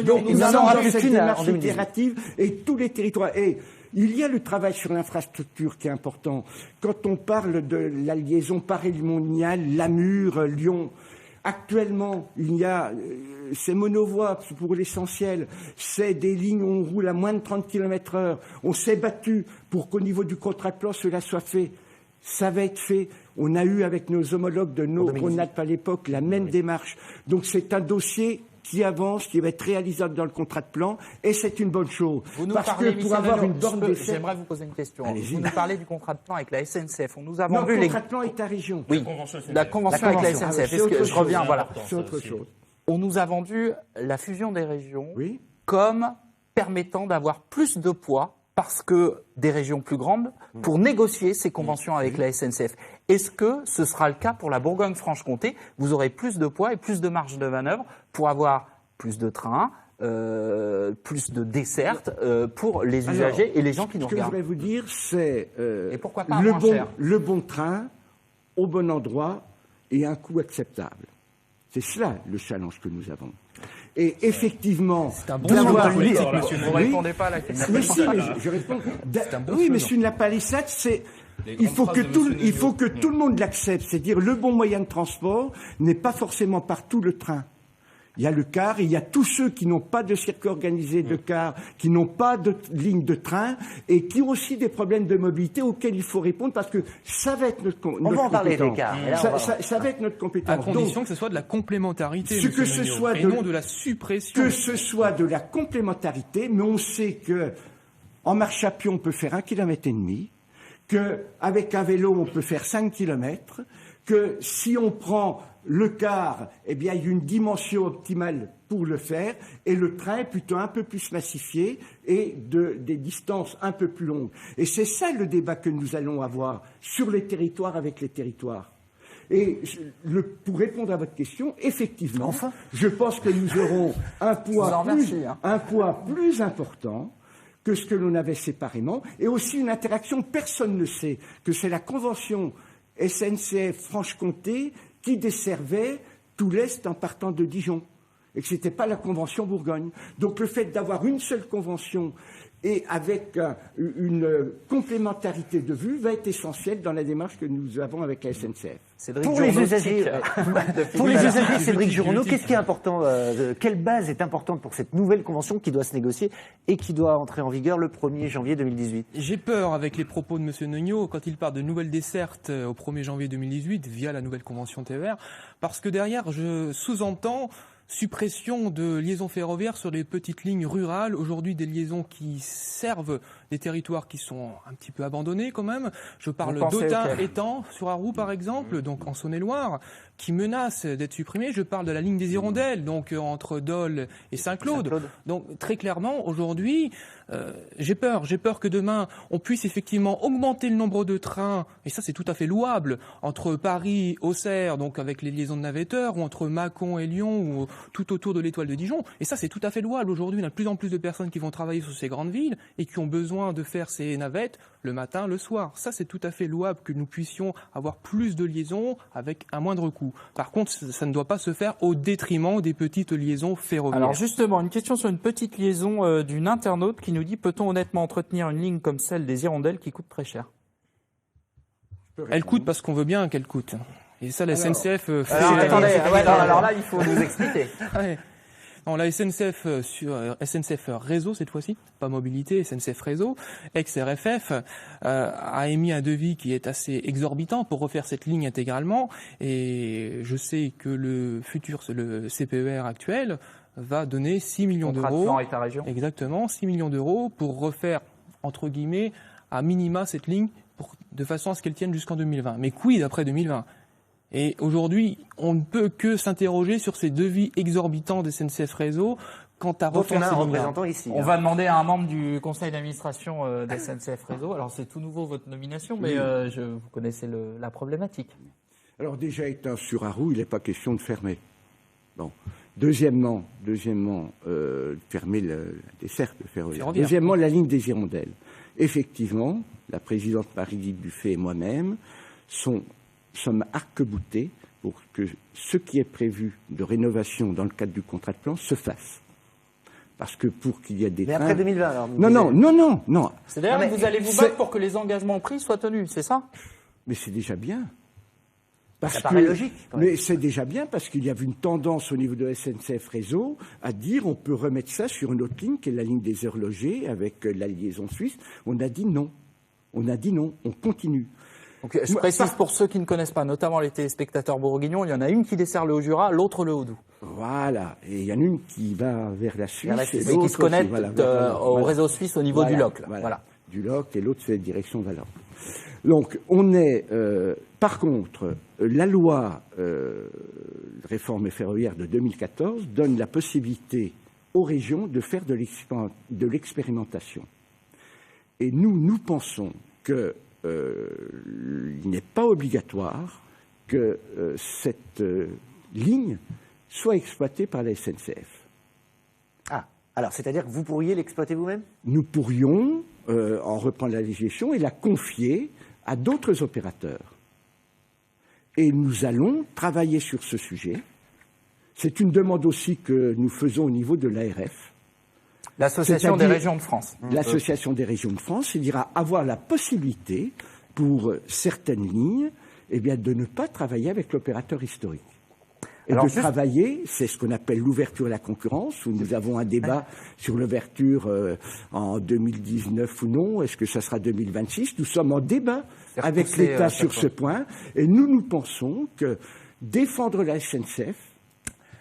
Donc nous allons dans cette démarche itérative et tous les territoires. Et il y a le travail sur l'infrastructure qui est important. Quand on parle de la liaison Paris-Limonial, Namur, Lyon, actuellement, il y a ces monovoies pour l'essentiel, c'est des lignes où on roule à moins de 30 km/h. On s'est battu pour qu'au niveau du contrat de plan, cela soit fait. Ça va être fait. On a eu avec nos homologues de nos Rhône-Alpes à l'époque la même démarche. Donc c'est un dossier qui avance, qui va être réalisable dans le contrat de plan, et c'est une bonne chose. Parce que pour avoir une borne d'essai... J'aimerais vous poser une question. Vous nous parlez du contrat de plan avec la SNCF. On nous a vendu le contrat de plan est à région. Oui, la convention avec la SNCF. Je reviens, voilà. C'est autre chose. On nous a vendu la fusion des régions comme permettant d'avoir plus de poids parce que des régions plus grandes pour négocier ces conventions avec la SNCF. Est-ce que ce sera le cas pour la Bourgogne-Franche-Comté? Vous aurez plus de poids et plus de marge de manœuvre pour avoir plus de trains, plus de dessertes pour les usagers et les gens qui nous regardent. Ce que je voudrais vous dire, c'est cher le bon train au bon endroit et à un coût acceptable. C'est cela le challenge que nous avons. Et effectivement, c'est un bon monsieur. Vous ne répondez pas à la question. Mais si, mais je réponds. Oui, mais sur la palissade, il faut que tout le monde l'accepte. C'est-à-dire le bon moyen de transport n'est pas forcément partout le train. Il y a le car, et il y a tous ceux qui n'ont pas de circuit organisé de car, qui n'ont pas de ligne de train, et qui ont aussi des problèmes de mobilité auxquels il faut répondre, parce que ça va être notre compétence. On va en parler des cars. Ça va être notre compétence. À condition que ce soit de la complémentarité, et non de la suppression. Que ce soit de la complémentarité, mais on sait que en marche à pied, on peut faire 1,5 km, qu'avec un vélo, on peut faire 5 km, que si on prend le car, eh bien, il y a une dimension optimale pour le faire, et le train est plutôt un peu plus massifié et des distances un peu plus longues. Et c'est ça le débat que nous allons avoir sur les territoires avec les territoires. Et pour répondre à votre question, effectivement, je pense que nous aurons un poids plus important que ce que l'on avait séparément, et aussi une interaction, personne ne sait que c'est la convention SNCF Franche-Comté qui desservait tout l'Est en partant de Dijon, et que ce n'était pas la convention Bourgogne. Donc le fait d'avoir une seule convention et avec une complémentarité de vue va être essentiel dans la démarche que nous avons avec la SNCF. Pour les usagers, Cédric Journeau, qu'est-ce qui est important, quelle base est importante pour cette nouvelle convention qui doit se négocier et qui doit entrer en vigueur le 1er janvier 2018 ? J'ai peur avec les propos de M. Neugnot quand il parle de nouvelles dessertes au 1er janvier 2018 via la nouvelle convention TER, parce que derrière, je sous-entends suppression de liaisons ferroviaires sur les petites lignes rurales, aujourd'hui des liaisons qui servent des territoires qui sont un petit peu abandonnés quand même. Je parle d'Autun-Étang sur Arroux par exemple, donc en Saône-et-Loire, qui menace d'être supprimée. Je parle de la ligne des Hirondelles, donc entre Dole et Saint-Claude. Donc très clairement, aujourd'hui, j'ai peur que demain, on puisse effectivement augmenter le nombre de trains, et ça c'est tout à fait louable, entre Paris, Auxerre, donc avec les liaisons de navetteurs, ou entre Mâcon et Lyon, ou tout autour de l'étoile de Dijon. Et ça c'est tout à fait louable. Aujourd'hui, on a de plus en plus de personnes qui vont travailler sur ces grandes villes et qui ont besoin de faire ces navettes le matin, le soir. Ça c'est tout à fait louable que nous puissions avoir plus de liaisons avec un moindre coût. Par contre, ça ne doit pas se faire au détriment des petites liaisons ferroviaires. Alors justement, une question sur une petite liaison d'une internaute qui nous dit: peut-on honnêtement entretenir une ligne comme celle des Hirondelles qui coûte très cher? Elle coûte parce qu'on veut bien qu'elle coûte. Et ça, la SNCF fait... alors là, il faut nous expliquer. Non, la SNCF sur SNCF Réseau cette fois-ci, pas mobilité, SNCF Réseau, ex-RFF, a émis un devis qui est assez exorbitant pour refaire cette ligne intégralement. Et je sais que le CPER actuel va donner 6 millions d'euros. Contrat de plan État-région. Exactement, 6 millions d'euros pour refaire, entre guillemets, à minima cette ligne de façon à ce qu'elle tienne jusqu'en 2020. Mais quid après 2020 ? Et aujourd'hui, on ne peut que s'interroger sur ces devis exorbitants de SNCF Réseau quant à dont refaire on a ces un lignes-là. représentant ici. On va demander à un membre du conseil d'administration de SNCF Réseau. Alors c'est tout nouveau votre nomination, mais vous connaissez la problématique. Alors déjà étant sur Arroux, il n'est pas question de fermer. Bon. Deuxièmement, fermer la desserte ferroviaire. Deuxièmement, la ligne des Hirondelles. Effectivement, la présidente Marie-Guide Buffet et moi-même sommes arc-boutés pour que ce qui est prévu de rénovation dans le cadre du contrat de plan se fasse. Parce que pour qu'il y ait des Mais trains... après 2020, alors. Non. C'est-à-dire que vous allez vous battre pour que les engagements pris soient tenus, c'est ça? Mais c'est déjà bien. Ça paraît logique. Quand même. Mais c'est déjà bien parce qu'il y avait une tendance au niveau de SNCF Réseau à dire on peut remettre ça sur une autre ligne qui est la ligne des horlogers avec la liaison suisse. On a dit non. On continue. Donc, je précise pour ceux qui ne connaissent pas, notamment les téléspectateurs bourguignons, il y en a une qui dessert le Haut-Jura, l'autre le Haut-Doubs. Voilà. Et il y en a une qui va vers la Suisse. Et qui se connecte au réseau suisse au niveau du LOC. Voilà. Du LOC et l'autre c'est direction Valence. Donc, on est... par contre, la loi de réforme ferroviaire de 2014 donne la possibilité aux régions de faire de l'expérimentation. Et nous pensons qu'il n'est pas obligatoire que cette ligne soit exploitée par la SNCF. Ah, alors c'est-à-dire que vous pourriez l'exploiter vous-même? Nous pourrions en reprendre la législation et la confier à d'autres opérateurs. Et nous allons travailler sur ce sujet. C'est une demande aussi que nous faisons au niveau de l'ARF. L'Association des régions de France. L'Association des régions de France, c'est-à-dire avoir la possibilité pour certaines lignes de ne pas travailler avec l'opérateur historique. Et alors, travailler, c'est ce qu'on appelle l'ouverture à la concurrence, où nous avons un débat sur l'ouverture en 2019 ou non, est-ce que ça sera 2026? Nous sommes en débat avec l'État sur ce point, et nous pensons que défendre la SNCF,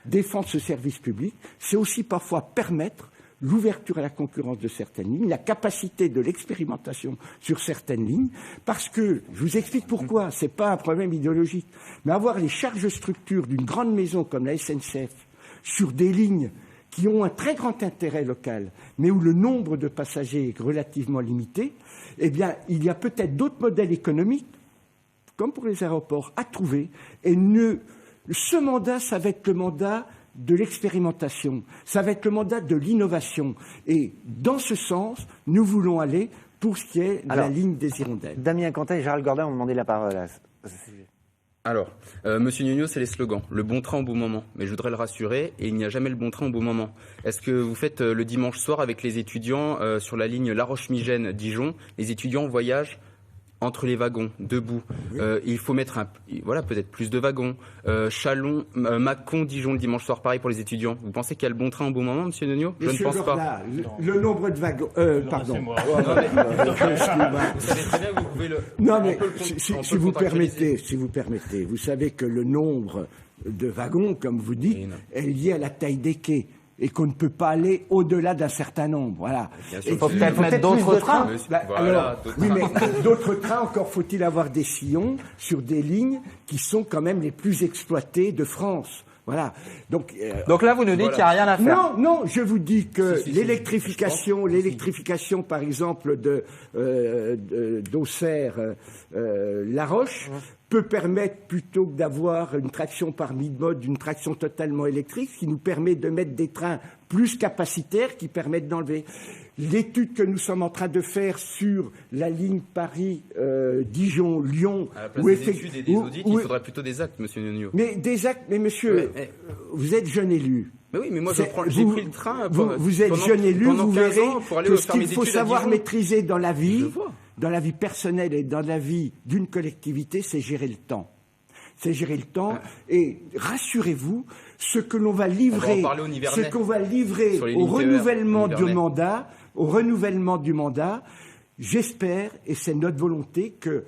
défendre ce service public, c'est aussi parfois permettre l'ouverture à la concurrence de certaines lignes, la capacité de l'expérimentation sur certaines lignes, parce que, je vous explique pourquoi, c'est pas un problème idéologique, mais avoir les charges structures d'une grande maison comme la SNCF sur des lignes qui ont un très grand intérêt local, mais où le nombre de passagers est relativement limité, il y a peut-être d'autres modèles économiques, comme pour les aéroports, à trouver, et ce mandat, ça va être le mandat de l'expérimentation, ça va être le mandat de l'innovation. Et dans ce sens, nous voulons aller pour ce qui est de la ligne des Hirondelles. Damien Cantin et Gérald Gordin ont demandé la parole à ce sujet. Alors, Monsieur Nuno, c'est les slogans. Le bon train au bon moment. Mais je voudrais le rassurer, et il n'y a jamais le bon train au bon moment. Est-ce que vous faites le dimanche soir avec les étudiants sur la ligne La Roche-Migène-Dijon, les étudiants voyagent entre les wagons, debout. Il faut mettre peut-être plus de wagons. Chalon, Mâcon, Dijon le dimanche soir, pareil pour les étudiants. Vous pensez qu'il y a le bon train au bon moment, Monsieur Nuno? Je ne pense pas. Le nombre de wagons... pardon. C'est moi. Vous savez très bien que vous pouvez le... Non, mais si vous permettez, vous savez que le nombre de wagons, comme vous dites, est lié à la taille des quais. Et qu'on ne peut pas aller au-delà d'un certain nombre. Voilà. Il faut peut-être mettre d'autres trains. Mais d'autres trains, encore faut-il avoir des sillons sur des lignes qui sont quand même les plus exploitées de France. Voilà. Donc là, vous nous dites qu'il n'y a rien à faire. Non, je vous dis que l'électrification, par exemple, d'Auxerre, La Roche, peut permettre, plutôt que d'avoir une traction par mid-mode, une traction totalement électrique, qui nous permet de mettre des trains plus capacitaires qui permettent d'enlever. L'étude que nous sommes en train de faire sur la ligne Paris-Dijon-Lyon... À la place des études et des audits, il faudrait plutôt des actes, Monsieur Nuno. Mais des actes, mais monsieur, vous êtes jeune élu. Mais oui, mais moi j'ai pris le train. Vous êtes jeune élu, vous verrez que ce qu'il faut savoir Dijon. maîtriser dans la vie personnelle et dans la vie d'une collectivité, c'est gérer le temps. C'est gérer le temps et rassurez-vous, ce que l'on va livrer, au renouvellement du mandat, j'espère, et c'est notre volonté, que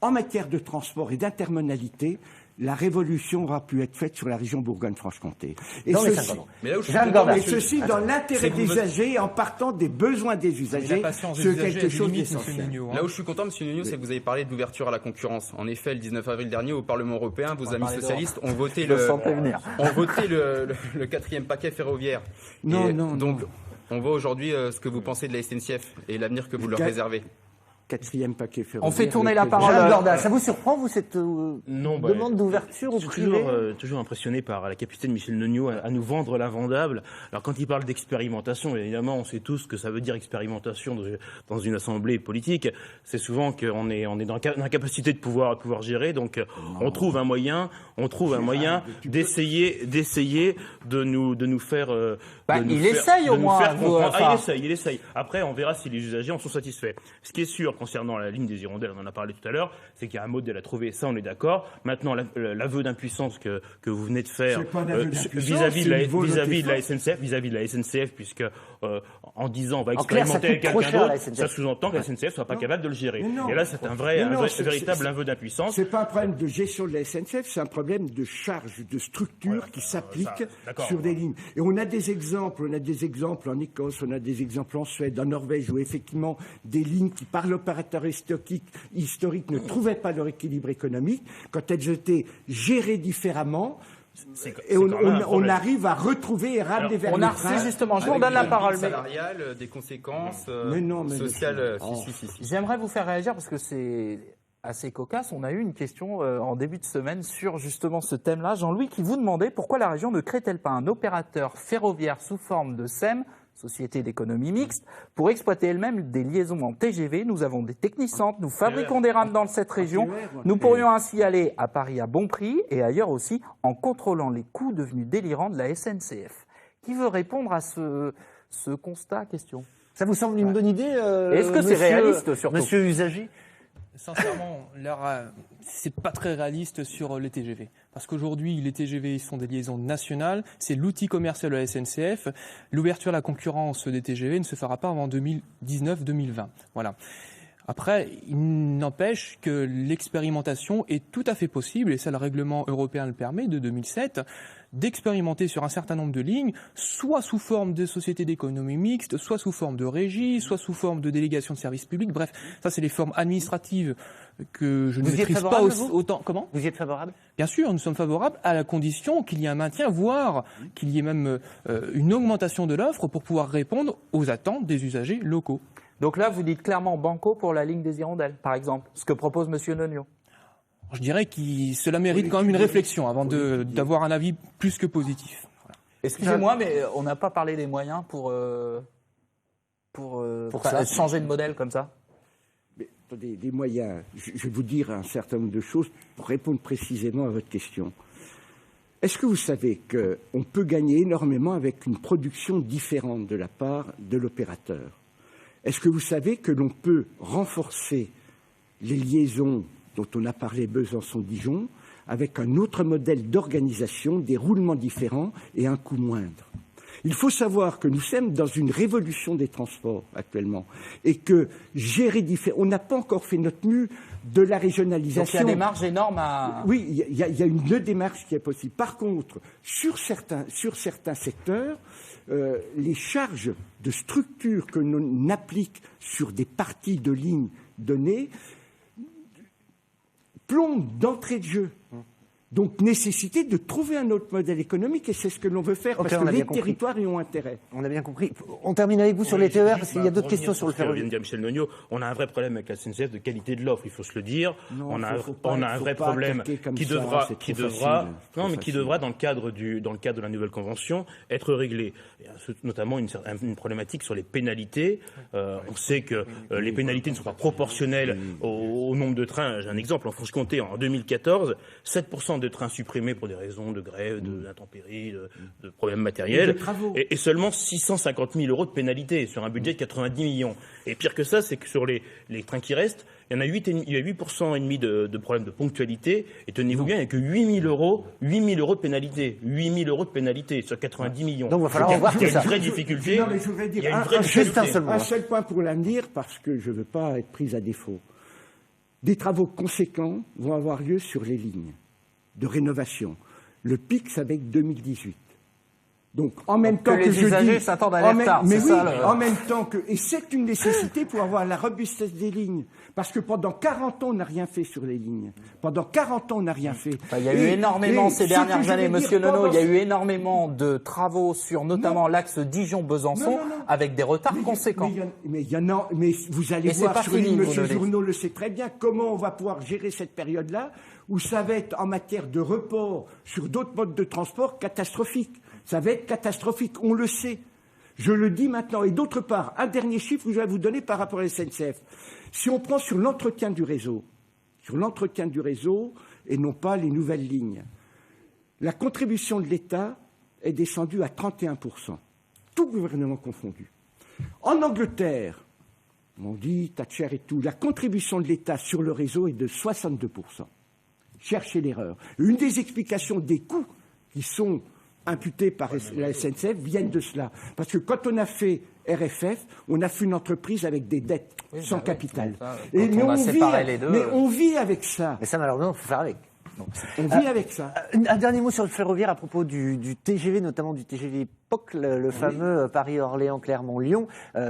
en matière de transport et d'intermodalité, la révolution aura pu être faite sur la région Bourgogne-Franche-Comté. Et Non, mais ceci, ça, pardon. Mais là où je suis Jean content, Gordon. et monsieur- ceci dans l'intérêt des usagers, en partant des besoins des La usagers, patience des c'est usagers a quelque des chose limites, monsieur d'essentiel. Nuno, hein. Là où je suis content, monsieur Nuno, c'est que vous avez parlé d'ouverture à la concurrence. En effet, le 19 avril dernier, au Parlement européen, vos amis parler socialistes ont voté Je le sentais venir. le quatrième paquet ferroviaire. Non, Et non, donc, non. on voit aujourd'hui ce que vous pensez de la SNCF et l'avenir que vous leur Quat- réservez. Quatrième paquet ferroviaire. On fait tourner la le parole. Jean Gordon, ça vous surprend, vous, cette Non, bah, demande d'ouverture au Je suis privé toujours impressionné par la capacité de Michel Nognaud à nous vendre l'invendable. Alors quand il parle d'expérimentation, évidemment, on sait tous ce que ça veut dire expérimentation dans une assemblée politique. C'est souvent qu'on est dans l'incapacité de pouvoir gérer. Donc on trouve un moyen d'essayer de nous faire. Bah, de nous il faire- essaye de au nous moins, faire vous, comprendre. enfin. Il essaye. Après, on verra si les usagers en sont satisfaits. Ce qui est sûr concernant la ligne des Hirondelles, on en a parlé tout à l'heure, c'est qu'il y a un modèle à trouver. Ça, on est d'accord. Maintenant, l'aveu d'impuissance que vous venez de faire C'est pas un aveu d'impuissance, vis-à-vis c'est de une volonté la SNCF, puisque en disant on va En clair, ça expérimenter avec coûte trop quelqu'un cher, la d'autre, SNCF. ça sous-entend que la SNCF soit pas capable de le gérer. Mais non. Et là, c'est un Mais non, véritable aveu d'impuissance. C'est pas un problème de gestion de la SNCF, c'est un problème de charge, de structure qui s'applique d'accord, sur des lignes. Et on a des exemples en Écosse, on a des exemples en Suède, en Norvège, où effectivement des lignes qui, par l'opérateur historique, ne trouvaient pas leur équilibre économique, quand elles étaient gérées différemment, et on arrive à retrouver et ramener vers On le a train. reçu justement, je vous Avec redonne la du parole. dumping Mais salarial, des conséquences Mais non, mais sociales. monsieur. Si. j'aimerais vous faire réagir parce que c'est assez cocasse. On a eu une question en début de semaine sur justement ce thème-là. Jean-Louis qui vous demandait pourquoi la région ne crée-t-elle pas un opérateur ferroviaire sous forme de SEM, Société d'économie mixte, pour exploiter elle-même des liaisons en TGV. Nous avons des technicentres, nous fabriquons des rames dans cette région. Nous pourrions ainsi aller à Paris à bon prix et ailleurs aussi en contrôlant les coûts devenus délirants de la SNCF. Qui veut répondre à ce constat, question? Ça vous semble une bonne idée Est-ce que c'est monsieur- réaliste, surtout Monsieur Usager? Sincèrement, c'est pas très réaliste sur les TGV. Parce qu'aujourd'hui, les TGV sont des liaisons nationales, c'est l'outil commercial de la SNCF. L'ouverture à la concurrence des TGV ne se fera pas avant 2019-2020. Voilà. Après, il n'empêche que l'expérimentation est tout à fait possible, et ça le règlement européen le permet, de 2007, d'expérimenter sur un certain nombre de lignes, soit sous forme de sociétés d'économie mixte, soit sous forme de régie, soit sous forme de délégation de services publics. Bref, ça c'est les formes administratives que je ne Vous y êtes maîtrise pas favorable, vous autant. Comment ? Vous y êtes favorable? Bien sûr, nous sommes favorables à la condition qu'il y ait un maintien, voire qu'il y ait même une augmentation de l'offre pour pouvoir répondre aux attentes des usagers locaux. Donc là, vous dites clairement banco pour la ligne des Hirondelles, par exemple, ce que propose Monsieur Nognaud. Je dirais que cela mérite quand même une réflexion avant d'avoir un avis plus que positif. Voilà. Excusez-moi, mais on n'a pas parlé des moyens pour ça. changer de modèle comme ça. Mais, attendez, des moyens. Je vais vous dire un certain nombre de choses pour répondre précisément à votre question. Est-ce que vous savez qu'on peut gagner énormément avec une production différente de la part de l'opérateur? Est-ce que vous savez que l'on peut renforcer les liaisons dont on a parlé Besançon-Dijon avec un autre modèle d'organisation, des roulements différents et un coût moindre? Il faut savoir que nous sommes dans une révolution des transports actuellement et que gérer on n'a pas encore fait notre mue de la régionalisation. Donc il y a des marges énormes à... Oui, il y a une démarche qui est possible. Par contre, sur certains secteurs, les charges de structure que l'on applique sur des parties de lignes données plombent d'entrée de jeu. Donc, nécessité de trouver un autre modèle économique, et c'est ce que l'on veut faire, Ok, parce on que a les bien compris. territoires y ont intérêt. On a bien compris. On termine avec vous sur les TER, parce qu'il y a d'autres questions sur le ferroviaire. ferroviaire. Vient de dire Michel Nognaud, on a un vrai problème avec la SNCF de qualité de l'offre, il faut se le dire. Non, on a faut pas un vrai problème attaquer comme qui ça, devra, c'est qui trop devra, facile, non, trop mais qui facile. devra dans le cadre de la nouvelle convention être réglé. Il y a notamment une problématique sur les pénalités. On sait que les pénalités ne sont pas proportionnelles au nombre de trains. J'ai un exemple en Franche-Comté en 2014, 7% de trains supprimés pour des raisons de grève, d'intempéries, de problèmes matériels, Et de travaux. et seulement 650 000 euros de pénalité sur un budget de 90 millions. Et pire que ça, c'est que sur les trains qui restent, il y en a 8% et demi de problèmes de ponctualité. Et tenez-vous bien, il n'y a que 8 000 euros de pénalité. 8 000 euros de pénalité sur 90 millions. Donc, il va falloir revoir Il y a tout ça. une vraie difficulté. Non, mais je voudrais dire Il y a une vraie juste un difficulté. seul mot. Un seul point pour l'avenir, parce que je ne veux pas être pris à défaut. Des travaux conséquents vont avoir lieu sur les lignes. de rénovation. Le pic, ça va être 2018. Donc, en même temps que les usagers s'attendent à l'ERTA. Mais oui, en même temps que... Et c'est une nécessité pour avoir la robustesse des lignes. Parce que pendant 40 ans, on n'a rien fait sur les lignes. Pendant 40 ans, on n'a rien fait. Il y a eu énormément ces dernières années, Monsieur Nono, il y a eu énormément de travaux sur notamment l'axe Dijon-Besançon avec des retards conséquents. Mais vous allez voir sur les Monsieur Journeau le sait très bien comment on va pouvoir gérer cette période-là où ça va être en matière de report sur d'autres modes de transport catastrophique. Ça va être catastrophique, on le sait. Je le dis maintenant. Et d'autre part, un dernier chiffre que je vais vous donner par rapport à la SNCF. Si on prend sur l'entretien du réseau, et non pas les nouvelles lignes, la contribution de l'État est descendue à 31%, tout gouvernement confondu. En Angleterre, on dit Thatcher et tout, la contribution de l'État sur le réseau est de 62%. Cherchez l'erreur. Une des explications des coûts qui sont imputés par la SNCF viennent de cela. Parce que quand on a fait RFF, on a fait une entreprise avec des dettes sans capital. Mais on vit avec ça. Mais ça, malheureusement, il faut faire avec. On vit avec ça. Un dernier mot sur le ferroviaire à propos du TGV, notamment du TGV POC, le fameux Paris-Orléans-Clermont-Lyon,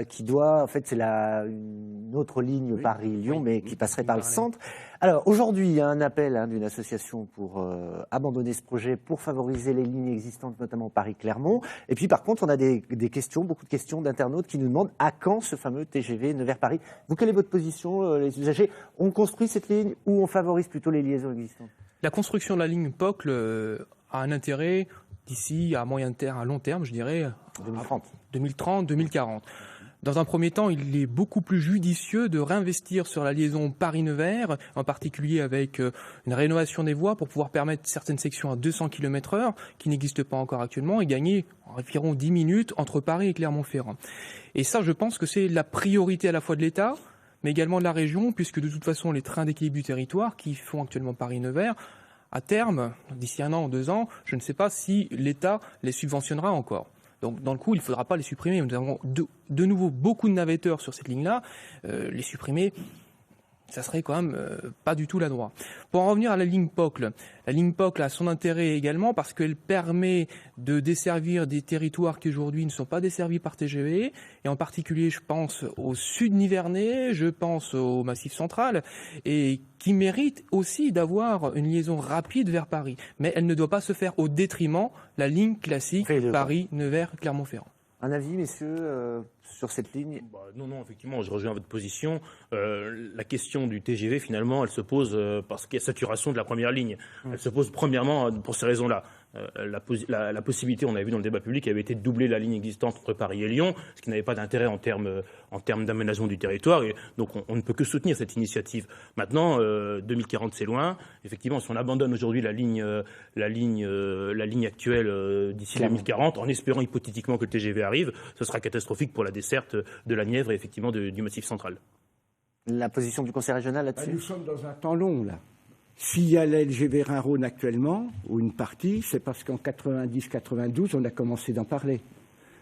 qui doit, en fait, c'est une autre ligne Paris-Lyon, mais qui passerait par le centre. Alors, aujourd'hui, il y a un appel d'une association pour abandonner ce projet, pour favoriser les lignes existantes, notamment Paris-Clermont. Et puis, par contre, on a des questions, beaucoup de questions d'internautes qui nous demandent à quand ce fameux TGV Nevers-Paris. Vous, quelle est votre position, les usagers? On construit cette ligne ou on favorise plutôt les liaisons existantes? La construction de la ligne POC a un intérêt d'ici à moyen terme, à long terme, je dirais, 2030, 2040. Dans un premier temps, il est beaucoup plus judicieux de réinvestir sur la liaison Paris-Nevers, en particulier avec une rénovation des voies pour pouvoir permettre certaines sections à 200 km/h, qui n'existent pas encore actuellement, et gagner environ 10 minutes entre Paris et Clermont-Ferrand. Et ça, je pense que c'est la priorité à la fois de l'État, mais également de la région, puisque de toute façon, les trains d'équilibre du territoire qui font actuellement Paris-Nevers, à terme, d'ici 1 an ou 2 ans, je ne sais pas si l'État les subventionnera encore. Donc, dans le coup, il ne faudra pas les supprimer. Nous avons de nouveau beaucoup de navetteurs sur cette ligne-là. Les supprimer, ça serait quand même pas du tout l'adroit. Pour en revenir à la ligne POC, la ligne POC a son intérêt également parce qu'elle permet de desservir des territoires qui aujourd'hui ne sont pas desservis par TGV, et en particulier je pense au sud nivernais, je pense au Massif central, et qui mérite aussi d'avoir une liaison rapide vers Paris. Mais elle ne doit pas se faire au détriment de la ligne classique Paris-Nevers-Clermont-Ferrand. Un avis, messieurs, sur cette ligne? Non, effectivement, je rejoins votre position. La question du TGV, finalement, elle se pose parce qu'il y a saturation de la première ligne. Elle se pose premièrement pour ces raisons-là. La possibilité, on avait vu dans le débat public, avait été de doubler la ligne existante entre Paris et Lyon, ce qui n'avait pas d'intérêt en termes d'aménagement du territoire. Et donc, on ne peut que soutenir cette initiative. Maintenant, 2040, c'est loin. Effectivement, si on abandonne aujourd'hui la ligne actuelle d'ici 2040, en espérant hypothétiquement que le TGV arrive, ce sera catastrophique pour la desserte de la Nièvre et effectivement du Massif central. La position du Conseil régional là-dessus? Nous sommes dans un temps long, là. S'il y a la LGV Rhin-Rhône actuellement, ou une partie, c'est parce qu'en 90-92, on a commencé d'en parler.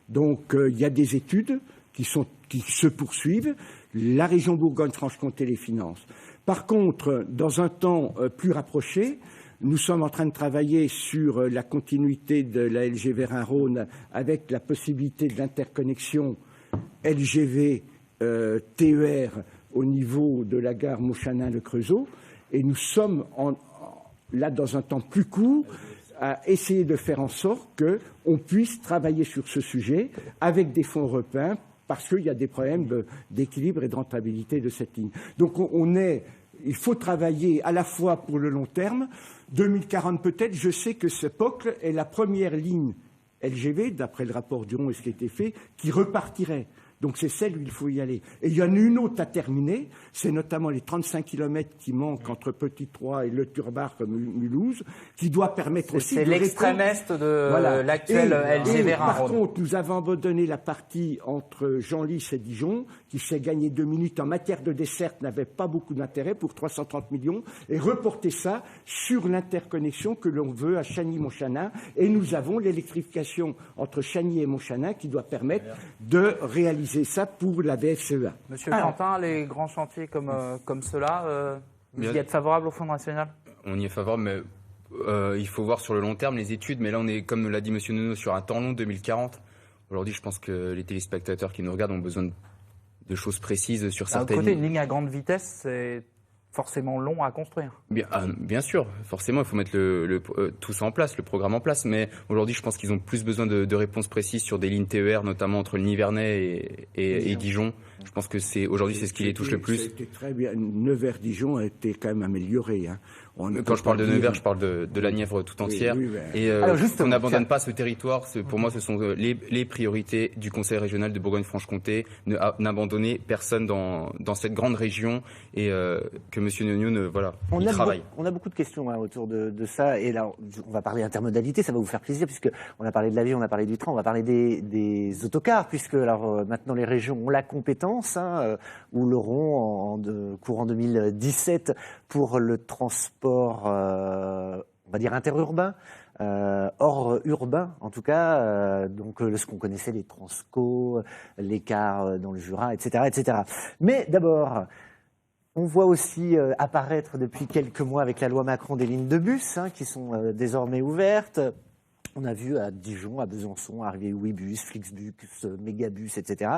Donc, il y a des études qui se poursuivent. La région Bourgogne-Franche-Comté les finance. Par contre, dans un temps plus rapproché, nous sommes en train de travailler sur la continuité de la LGV Rhin-Rhône avec la possibilité de l'interconnexion LGV TER au niveau de la gare Montchanin-Le Creusot. Et nous sommes là, dans un temps plus court, à essayer de faire en sorte qu'on puisse travailler sur ce sujet avec des fonds européens, parce qu'il y a des problèmes d'équilibre et de rentabilité de cette ligne. Donc il faut travailler à la fois pour le long terme. 2040 peut-être, je sais que ce POC est la première ligne LGV, d'après le rapport Duron et ce qui a été fait, qui repartirait. Donc c'est celle où il faut y aller. Et il y en a une autre à terminer, c'est notamment les 35 km qui manquent entre Petit-Troyes et Le Turbach comme Mulhouse, qui doit permettre aussi de répondre... C'est l'extrême est de l'actuel LGV Rhin-Rhône. Par contre, nous avons abandonné la partie entre Genlis et Dijon, qui s'est gagné 2 minutes en matière de desserte, n'avait pas beaucoup d'intérêt pour 330 millions, et reporter ça sur l'interconnexion que l'on veut à Chagny-Montchanin. Et nous avons l'électrification entre Chagny et Montchanin qui doit permettre de réaliser ça pour la BFCEA. Monsieur Quentin, les grands chantiers comme ceux-là, vous y êtes favorable au Fonds national? On y est favorable, mais Il faut voir sur le long terme les études, mais là on est, comme l'a dit Monsieur Nono, sur un temps long 2040. Aujourd'hui, je pense que les téléspectateurs qui nous regardent ont besoin de choses précises sur D'un certaines... côté, une ligne à grande vitesse, c'est forcément long à construire. Bien sûr, forcément, il faut mettre tout ça en place, le programme en place. Mais aujourd'hui, je pense qu'ils ont plus besoin de réponses précises sur des lignes TER, notamment entre le Nivernais et Dijon. Je pense que aujourd'hui, c'est ce qui les touche le plus. Ça a été très bien. Nevers-Dijon a été quand même amélioré. Hein. Quand je parle de Nevers, je parle de la Nièvre tout entière. Oui, et on n'abandonne pas ce territoire. Pour moi, ce sont les priorités du Conseil régional de Bourgogne-Franche-Comté. N'abandonner personne dans cette grande région et que Monsieur Nognon, il travaille. On a beaucoup de questions autour de ça. Et là, on va parler intermodalité, ça va vous faire plaisir, puisqu'on a parlé de l'avion, on a parlé du train, on va parler des autocars, puisque maintenant les régions ont la compétence, ou l'auront courant 2017 pour le transport, on va dire interurbain. Hors urbain, en tout cas, donc ce qu'on connaissait, les Transco, les cars dans le Jura, etc., etc. Mais d'abord, on voit aussi apparaître depuis quelques mois avec la loi Macron des lignes de bus qui sont désormais ouvertes. On a vu à Dijon, à Besançon, arriver Ouibus, Flixbus, Mégabus, etc.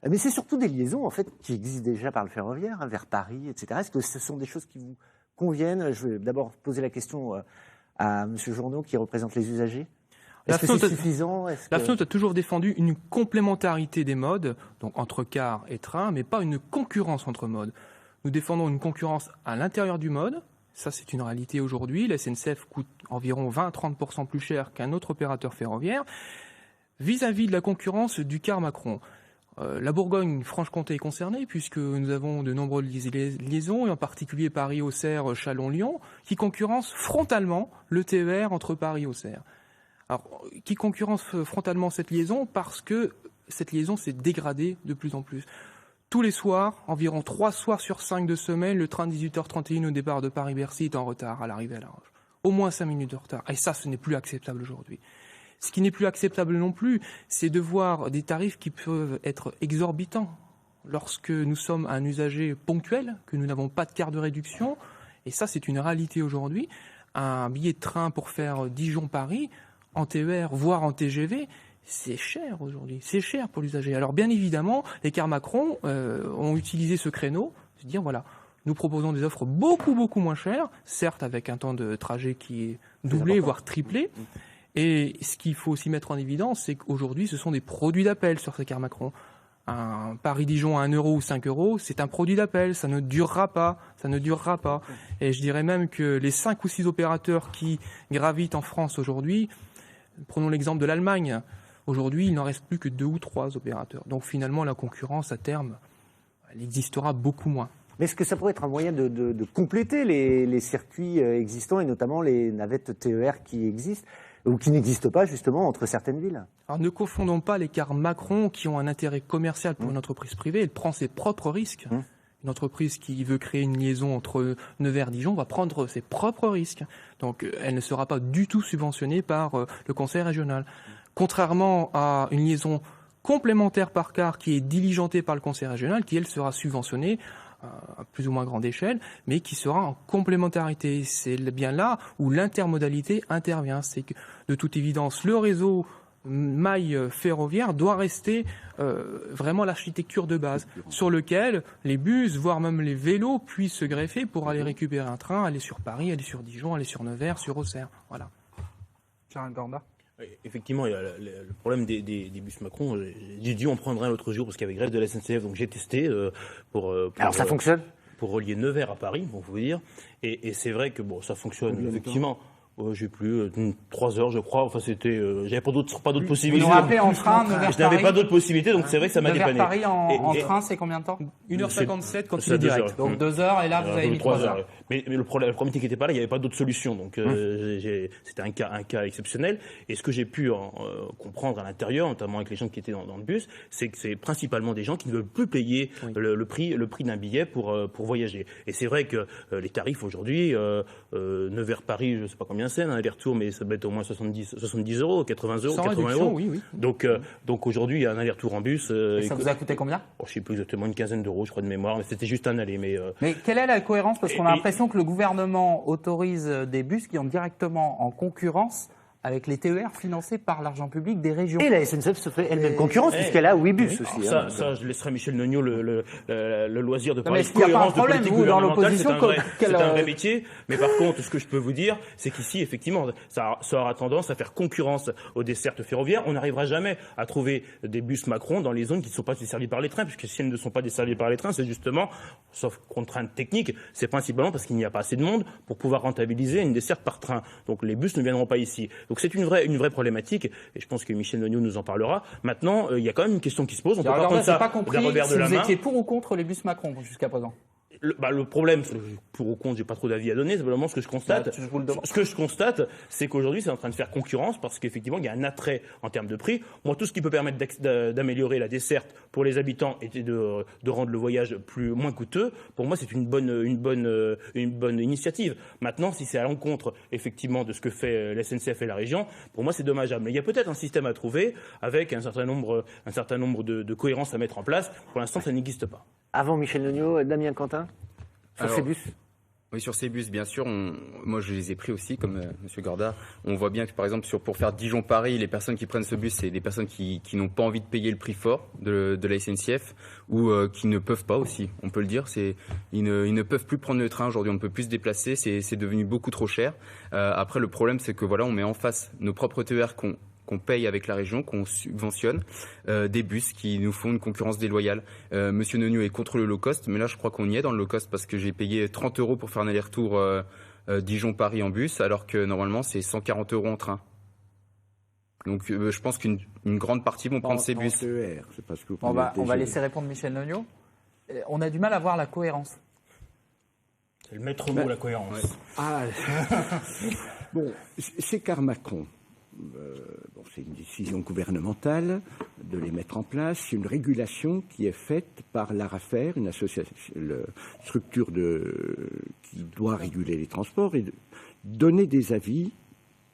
Mais c'est surtout des liaisons en fait qui existent déjà par le ferroviaire, vers Paris, etc. Est-ce que ce sont des choses qui vous conviennent? Je vais d'abord poser la question à M. Journeau qui représente les usagers. Est-ce que c'est suffisant? La FNOT a toujours défendu une complémentarité des modes, donc entre cars et trains, mais pas une concurrence entre modes. Nous défendons une concurrence à l'intérieur du mode. Ça, c'est une réalité aujourd'hui. La SNCF coûte environ 20 à 30% plus cher qu'un autre opérateur ferroviaire. Vis-à-vis de la concurrence du car Macron, la Bourgogne-Franche-Comté est concernée puisque nous avons de nombreuses liaisons, et en particulier Paris-Auxerre, Châlons-Lyon, qui concurrencent frontalement le TER entre Paris et Auxerre. Alors, qui concurrence frontalement cette liaison parce que cette liaison s'est dégradée de plus en plus. Tous les soirs, environ 3 soirs sur 5 de semaine, le train de 18h31 au départ de Paris-Bercy est en retard à l'arrivée à La Roche. Au moins 5 minutes de retard. Et ça, ce n'est plus acceptable aujourd'hui. Ce qui n'est plus acceptable non plus, c'est de voir des tarifs qui peuvent être exorbitants. Lorsque nous sommes un usager ponctuel, que nous n'avons pas de carte de réduction, et ça, c'est une réalité aujourd'hui, un billet de train pour faire Dijon-Paris, en TER, voire en TGV, c'est cher aujourd'hui, c'est cher pour l'usager. Alors bien évidemment, les cars Macron ont utilisé ce créneau, de dire voilà, nous proposons des offres beaucoup moins chères, certes avec un temps de trajet qui est doublé, voire triplé. Et ce qu'il faut aussi mettre en évidence, c'est qu'aujourd'hui, ce sont des produits d'appel sur ces cars Macron. Un Paris-Dijon à 1 euro ou 5 euros, c'est un produit d'appel, ça ne durera pas. Et je dirais même que les 5 ou 6 opérateurs qui gravitent en France aujourd'hui, prenons l'exemple de l'Allemagne, aujourd'hui, il n'en reste plus que 2 ou 3 opérateurs. Donc finalement, la concurrence, à terme, elle existera beaucoup moins. Mais est-ce que ça pourrait être un moyen de compléter les circuits existants, et notamment les navettes TER qui existent, ou qui n'existent pas justement entre certaines villes? Alors ne confondons pas les cars Macron qui ont un intérêt commercial pour une entreprise privée. Elle prend ses propres risques. Une entreprise qui veut créer une liaison entre Nevers et Dijon va prendre ses propres risques. Donc elle ne sera pas du tout subventionnée par le conseil régional. Contrairement à une liaison complémentaire par car qui est diligentée par le conseil régional, qui elle sera subventionnée à plus ou moins grande échelle, mais qui sera en complémentarité. C'est bien là où l'intermodalité intervient. C'est que de toute évidence, le réseau maille ferroviaire doit rester vraiment l'architecture de base sur lequel les bus, voire même les vélos puissent se greffer pour aller récupérer un train, aller sur Paris, aller sur Dijon, aller sur Nevers, sur Auxerre. Voilà. Gérald Gorda. Effectivement, il y a le problème des bus Macron. J'ai dû en prendre un l'autre jour parce qu'il y avait grève de la SNCF, donc j'ai testé Alors ça fonctionne pour relier Nevers à Paris, pour vous dire. Et c'est vrai que ça fonctionne effectivement. J'ai plus 3 heures, je crois. Enfin, c'était, j'avais pas d'autres possibilités. Vous nous rappelez en train, Nevers je n'avais pas d'autres possibilités, donc c'est vrai que ça m'a dépanné. Nevers Paris en train, c'est combien de temps? 1h57 quand il est direct. Donc 2 heures, et là vous avez mis 3 heures. Mais le problème qui n'était pas là, il n'y avait pas d'autre solution. Donc c'était un cas exceptionnel. Et ce que j'ai pu comprendre à l'intérieur, notamment avec les gens qui étaient dans le bus, c'est que c'est principalement des gens qui ne veulent plus payer le prix d'un billet pour voyager. Et c'est vrai que les tarifs aujourd'hui, Nevers-Paris, je ne sais pas combien combien c'est un aller-retour, mais ça doit être au moins 70 €, 80 €, Sans 80 réduction, €. oui. Donc aujourd'hui, il y a un aller-retour en bus. Et ça vous a coûté combien? Je ne sais plus exactement, une quinzaine d'euros, je crois, de mémoire, mais c'était juste un aller. Mais quelle est la cohérence? Parce qu'on a l'impression que le gouvernement autorise des bus qui entrent directement en concurrence avec les TER financés par l'argent public des régions. Et la SNCF se fait elle-même concurrence, puisqu'elle a 8 bus aussi. Ça, je laisserai Michel Neugnot le loisir de Non, parler mais de est-ce qu'il y a pas un cohérence de problème, politique vous, dans gouvernementale. C'est l'opposition, c'est un vrai métier. Mais par contre, ce que je peux vous dire, c'est qu'ici, effectivement, ça aura tendance à faire concurrence aux dessertes ferroviaires. On n'arrivera jamais à trouver des bus Macron dans les zones qui ne sont pas desservies par les trains, puisque si elles ne sont pas desservies par les trains, c'est justement, sauf contrainte technique, c'est principalement parce qu'il n'y a pas assez de monde pour pouvoir rentabiliser une desserte par train. Donc les bus ne viendront pas ici. Donc c'est une vraie problématique, et je pense que Michel Neugnot nous en parlera. Maintenant, il y a quand même une question qui se pose. On peut pas prendre ça d'un revers de la main. Vous étiez pour ou contre les bus Macron jusqu'à présent? Le problème, pour ou contre, j'ai pas trop d'avis à donner. C'est vraiment ce que je constate. Ce que je constate, c'est qu'aujourd'hui, c'est en train de faire concurrence parce qu'effectivement, il y a un attrait en termes de prix. Moi, tout ce qui peut permettre d'améliorer la desserte pour les habitants et de rendre le voyage moins coûteux, pour moi, c'est une bonne initiative. Maintenant, si c'est à l'encontre, effectivement, de ce que fait la SNCF et la région, pour moi, c'est dommageable. Mais il y a peut-être un système à trouver avec un certain nombre de cohérences à mettre en place. Pour l'instant, ça n'existe pas. Avant Michel Neugnot, Damien Quentin, sur ces bus. Oui, sur ces bus, bien sûr. Moi, je les ai pris aussi, comme M. Gordard. On voit bien que, par exemple, pour faire Dijon-Paris, les personnes qui prennent ce bus, c'est des personnes qui n'ont pas envie de payer le prix fort de la SNCF ou qui ne peuvent pas aussi, on peut le dire. Ils ne peuvent plus prendre le train aujourd'hui, on ne peut plus se déplacer, c'est devenu beaucoup trop cher. Après, le problème, c'est que voilà, on met en face nos propres TER qu'on paye avec la région, qu'on subventionne, des bus qui nous font une concurrence déloyale. Monsieur Neugnot est contre le low cost, mais là je crois qu'on y est dans le low cost parce que j'ai payé 30 € pour faire un aller-retour Dijon-Paris en bus, alors que normalement c'est 140 € en train. Donc je pense qu'une grande partie vont prendre ces bus. TER, c'est parce que on va laisser répondre Michel Neugnot. On a du mal à voir la cohérence. C'est le maître mot, la cohérence. Ouais. Bon, c'est car Macron. C'est une décision gouvernementale de les mettre en place. C'est une régulation qui est faite par l'ARAFER, une association, structure qui doit réguler les transports et donner des avis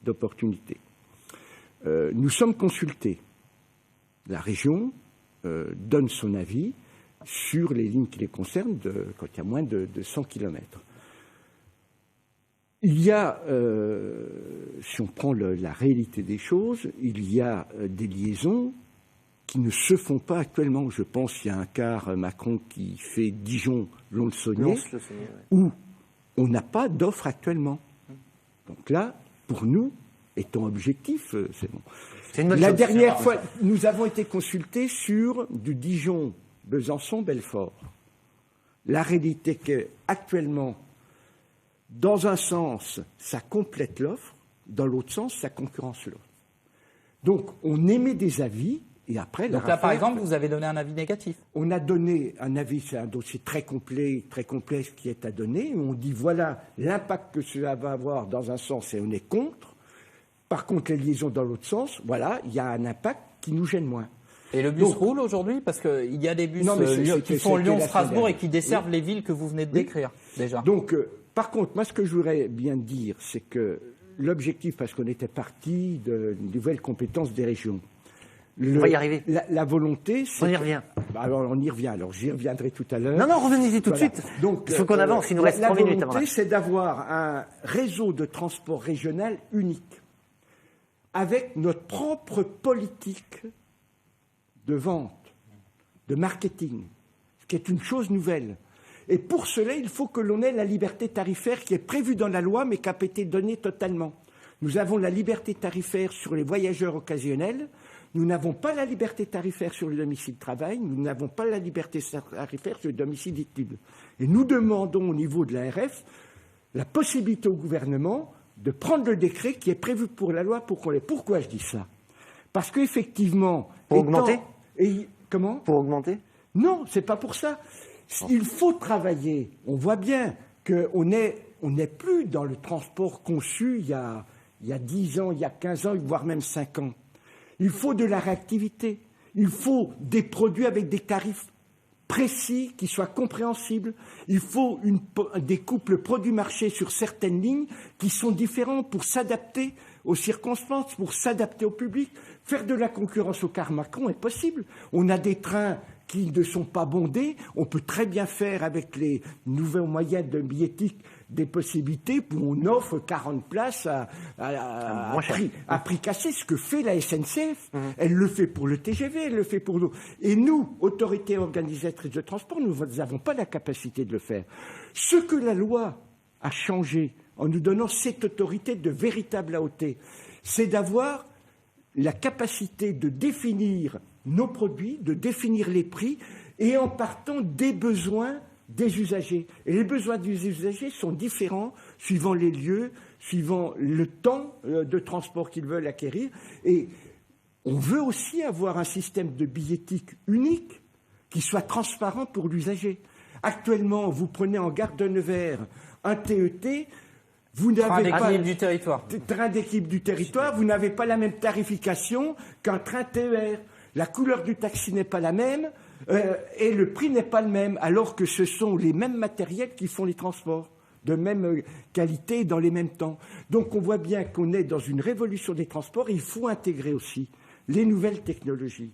d'opportunité. Nous sommes consultés. La région donne son avis sur les lignes qui les concernent quand il y a moins de 100 km. Il y a, si on prend la réalité des choses, il y a des liaisons qui ne se font pas actuellement. Je pense qu'il y a un car Macron qui fait Dijon-Lons-le-Saunier, où on n'a pas d'offre actuellement. Donc là, pour nous, étant objectif, c'est bon. La dernière fois, nous avons été consultés sur du Dijon-Besançon-Belfort. La réalité est qu'actuellement, dans un sens, ça complète l'offre, dans l'autre sens, ça concurrence l'offre. Donc, on émet des avis, et après... Donc là, par exemple, vous avez donné un avis négatif. On a donné un avis, c'est un dossier très complet, très complexe qui est à donner. On dit, voilà l'impact que cela va avoir dans un sens, et on est contre. Par contre, les liaisons dans l'autre sens, voilà, il y a un impact qui nous gêne moins. Et le bus roule aujourd'hui? Parce qu'il y a des bus qui font Lyon-Strasbourg et qui desservent les villes que vous venez de décrire, déjà. Donc... par contre, moi, ce que je voudrais bien dire, c'est que l'objectif, parce qu'on était parti de nouvelles compétences des régions, on va y arriver. La volonté, c'est... On y revient. Alors, on y revient. Alors, j'y reviendrai tout à l'heure. Non, revenez-y tout de suite. Donc, il faut qu'on avance, il nous reste 3 minutes. La volonté, c'est d'avoir un réseau de transport régional unique, avec notre propre politique de vente, de marketing, ce qui est une chose nouvelle. Et pour cela, il faut que l'on ait la liberté tarifaire qui est prévue dans la loi, mais qui a été donnée totalement. Nous avons la liberté tarifaire sur les voyageurs occasionnels, nous n'avons pas la liberté tarifaire sur le domicile de travail, nous n'avons pas la liberté tarifaire sur le domicile d'études. Et nous demandons au niveau de l'ARF la possibilité au gouvernement de prendre le décret qui est prévu pour la loi pour qu'on l'ait. Pourquoi je dis ça? Parce qu'effectivement... Pour augmenter? Comment? Pour augmenter? Non, c'est pas pour ça. Il faut travailler. On voit bien qu'on n'est plus dans le transport conçu il y a 10 ans, il y a 15 ans, voire même 5 ans. Il faut de la réactivité. Il faut des produits avec des tarifs précis, qui soit compréhensible. Il faut des couples produits-marché sur certaines lignes qui sont différents pour s'adapter aux circonstances, pour s'adapter au public. Faire de la concurrence au car Macron est possible. On a des trains qui ne sont pas bondés. On peut très bien faire avec les nouveaux moyens de billettique des possibilités où on offre 40 places à prix cassé, ce que fait la SNCF. Elle le fait pour le TGV, elle le fait pour nous. Et nous, autorités organisatrices de transport, nous n'avons pas la capacité de le faire. Ce que la loi a changé en nous donnant cette autorité de véritable AOT, c'est d'avoir la capacité de définir nos produits, de définir les prix, et en partant des besoins des usagers. Et les besoins des usagers sont différents suivant les lieux, suivant le temps de transport qu'ils veulent acquérir. Et on veut aussi avoir un système de billettique unique qui soit transparent pour l'usager. Actuellement, vous prenez en gare de Nevers un TET, vous n'avez pas train d'équipe du territoire. Train d'équipe du territoire, vous n'avez pas la même tarification qu'un train TER. La couleur du taxi n'est pas la même et le prix n'est pas le même, alors que ce sont les mêmes matériels qui font les transports, de même qualité dans les mêmes temps. Donc on voit bien qu'on est dans une révolution des transports et il faut intégrer aussi les nouvelles technologies.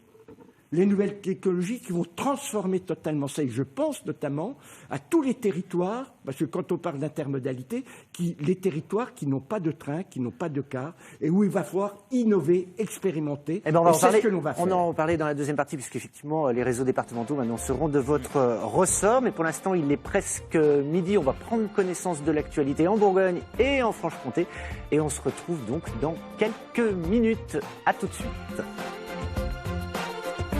Les nouvelles technologies qui vont transformer totalement ça. Et je pense notamment à tous les territoires, parce que quand on parle d'intermodalité, les territoires qui n'ont pas de train, qui n'ont pas de car, et où il va falloir innover, expérimenter. Eh ben c'est ce que l'on va faire. On en parler dans la deuxième partie, puisqu'effectivement, les réseaux départementaux maintenant seront de votre ressort. Mais pour l'instant, il est presque midi. On va prendre connaissance de l'actualité en Bourgogne et en Franche-Comté. Et on se retrouve donc dans quelques minutes. À tout de suite.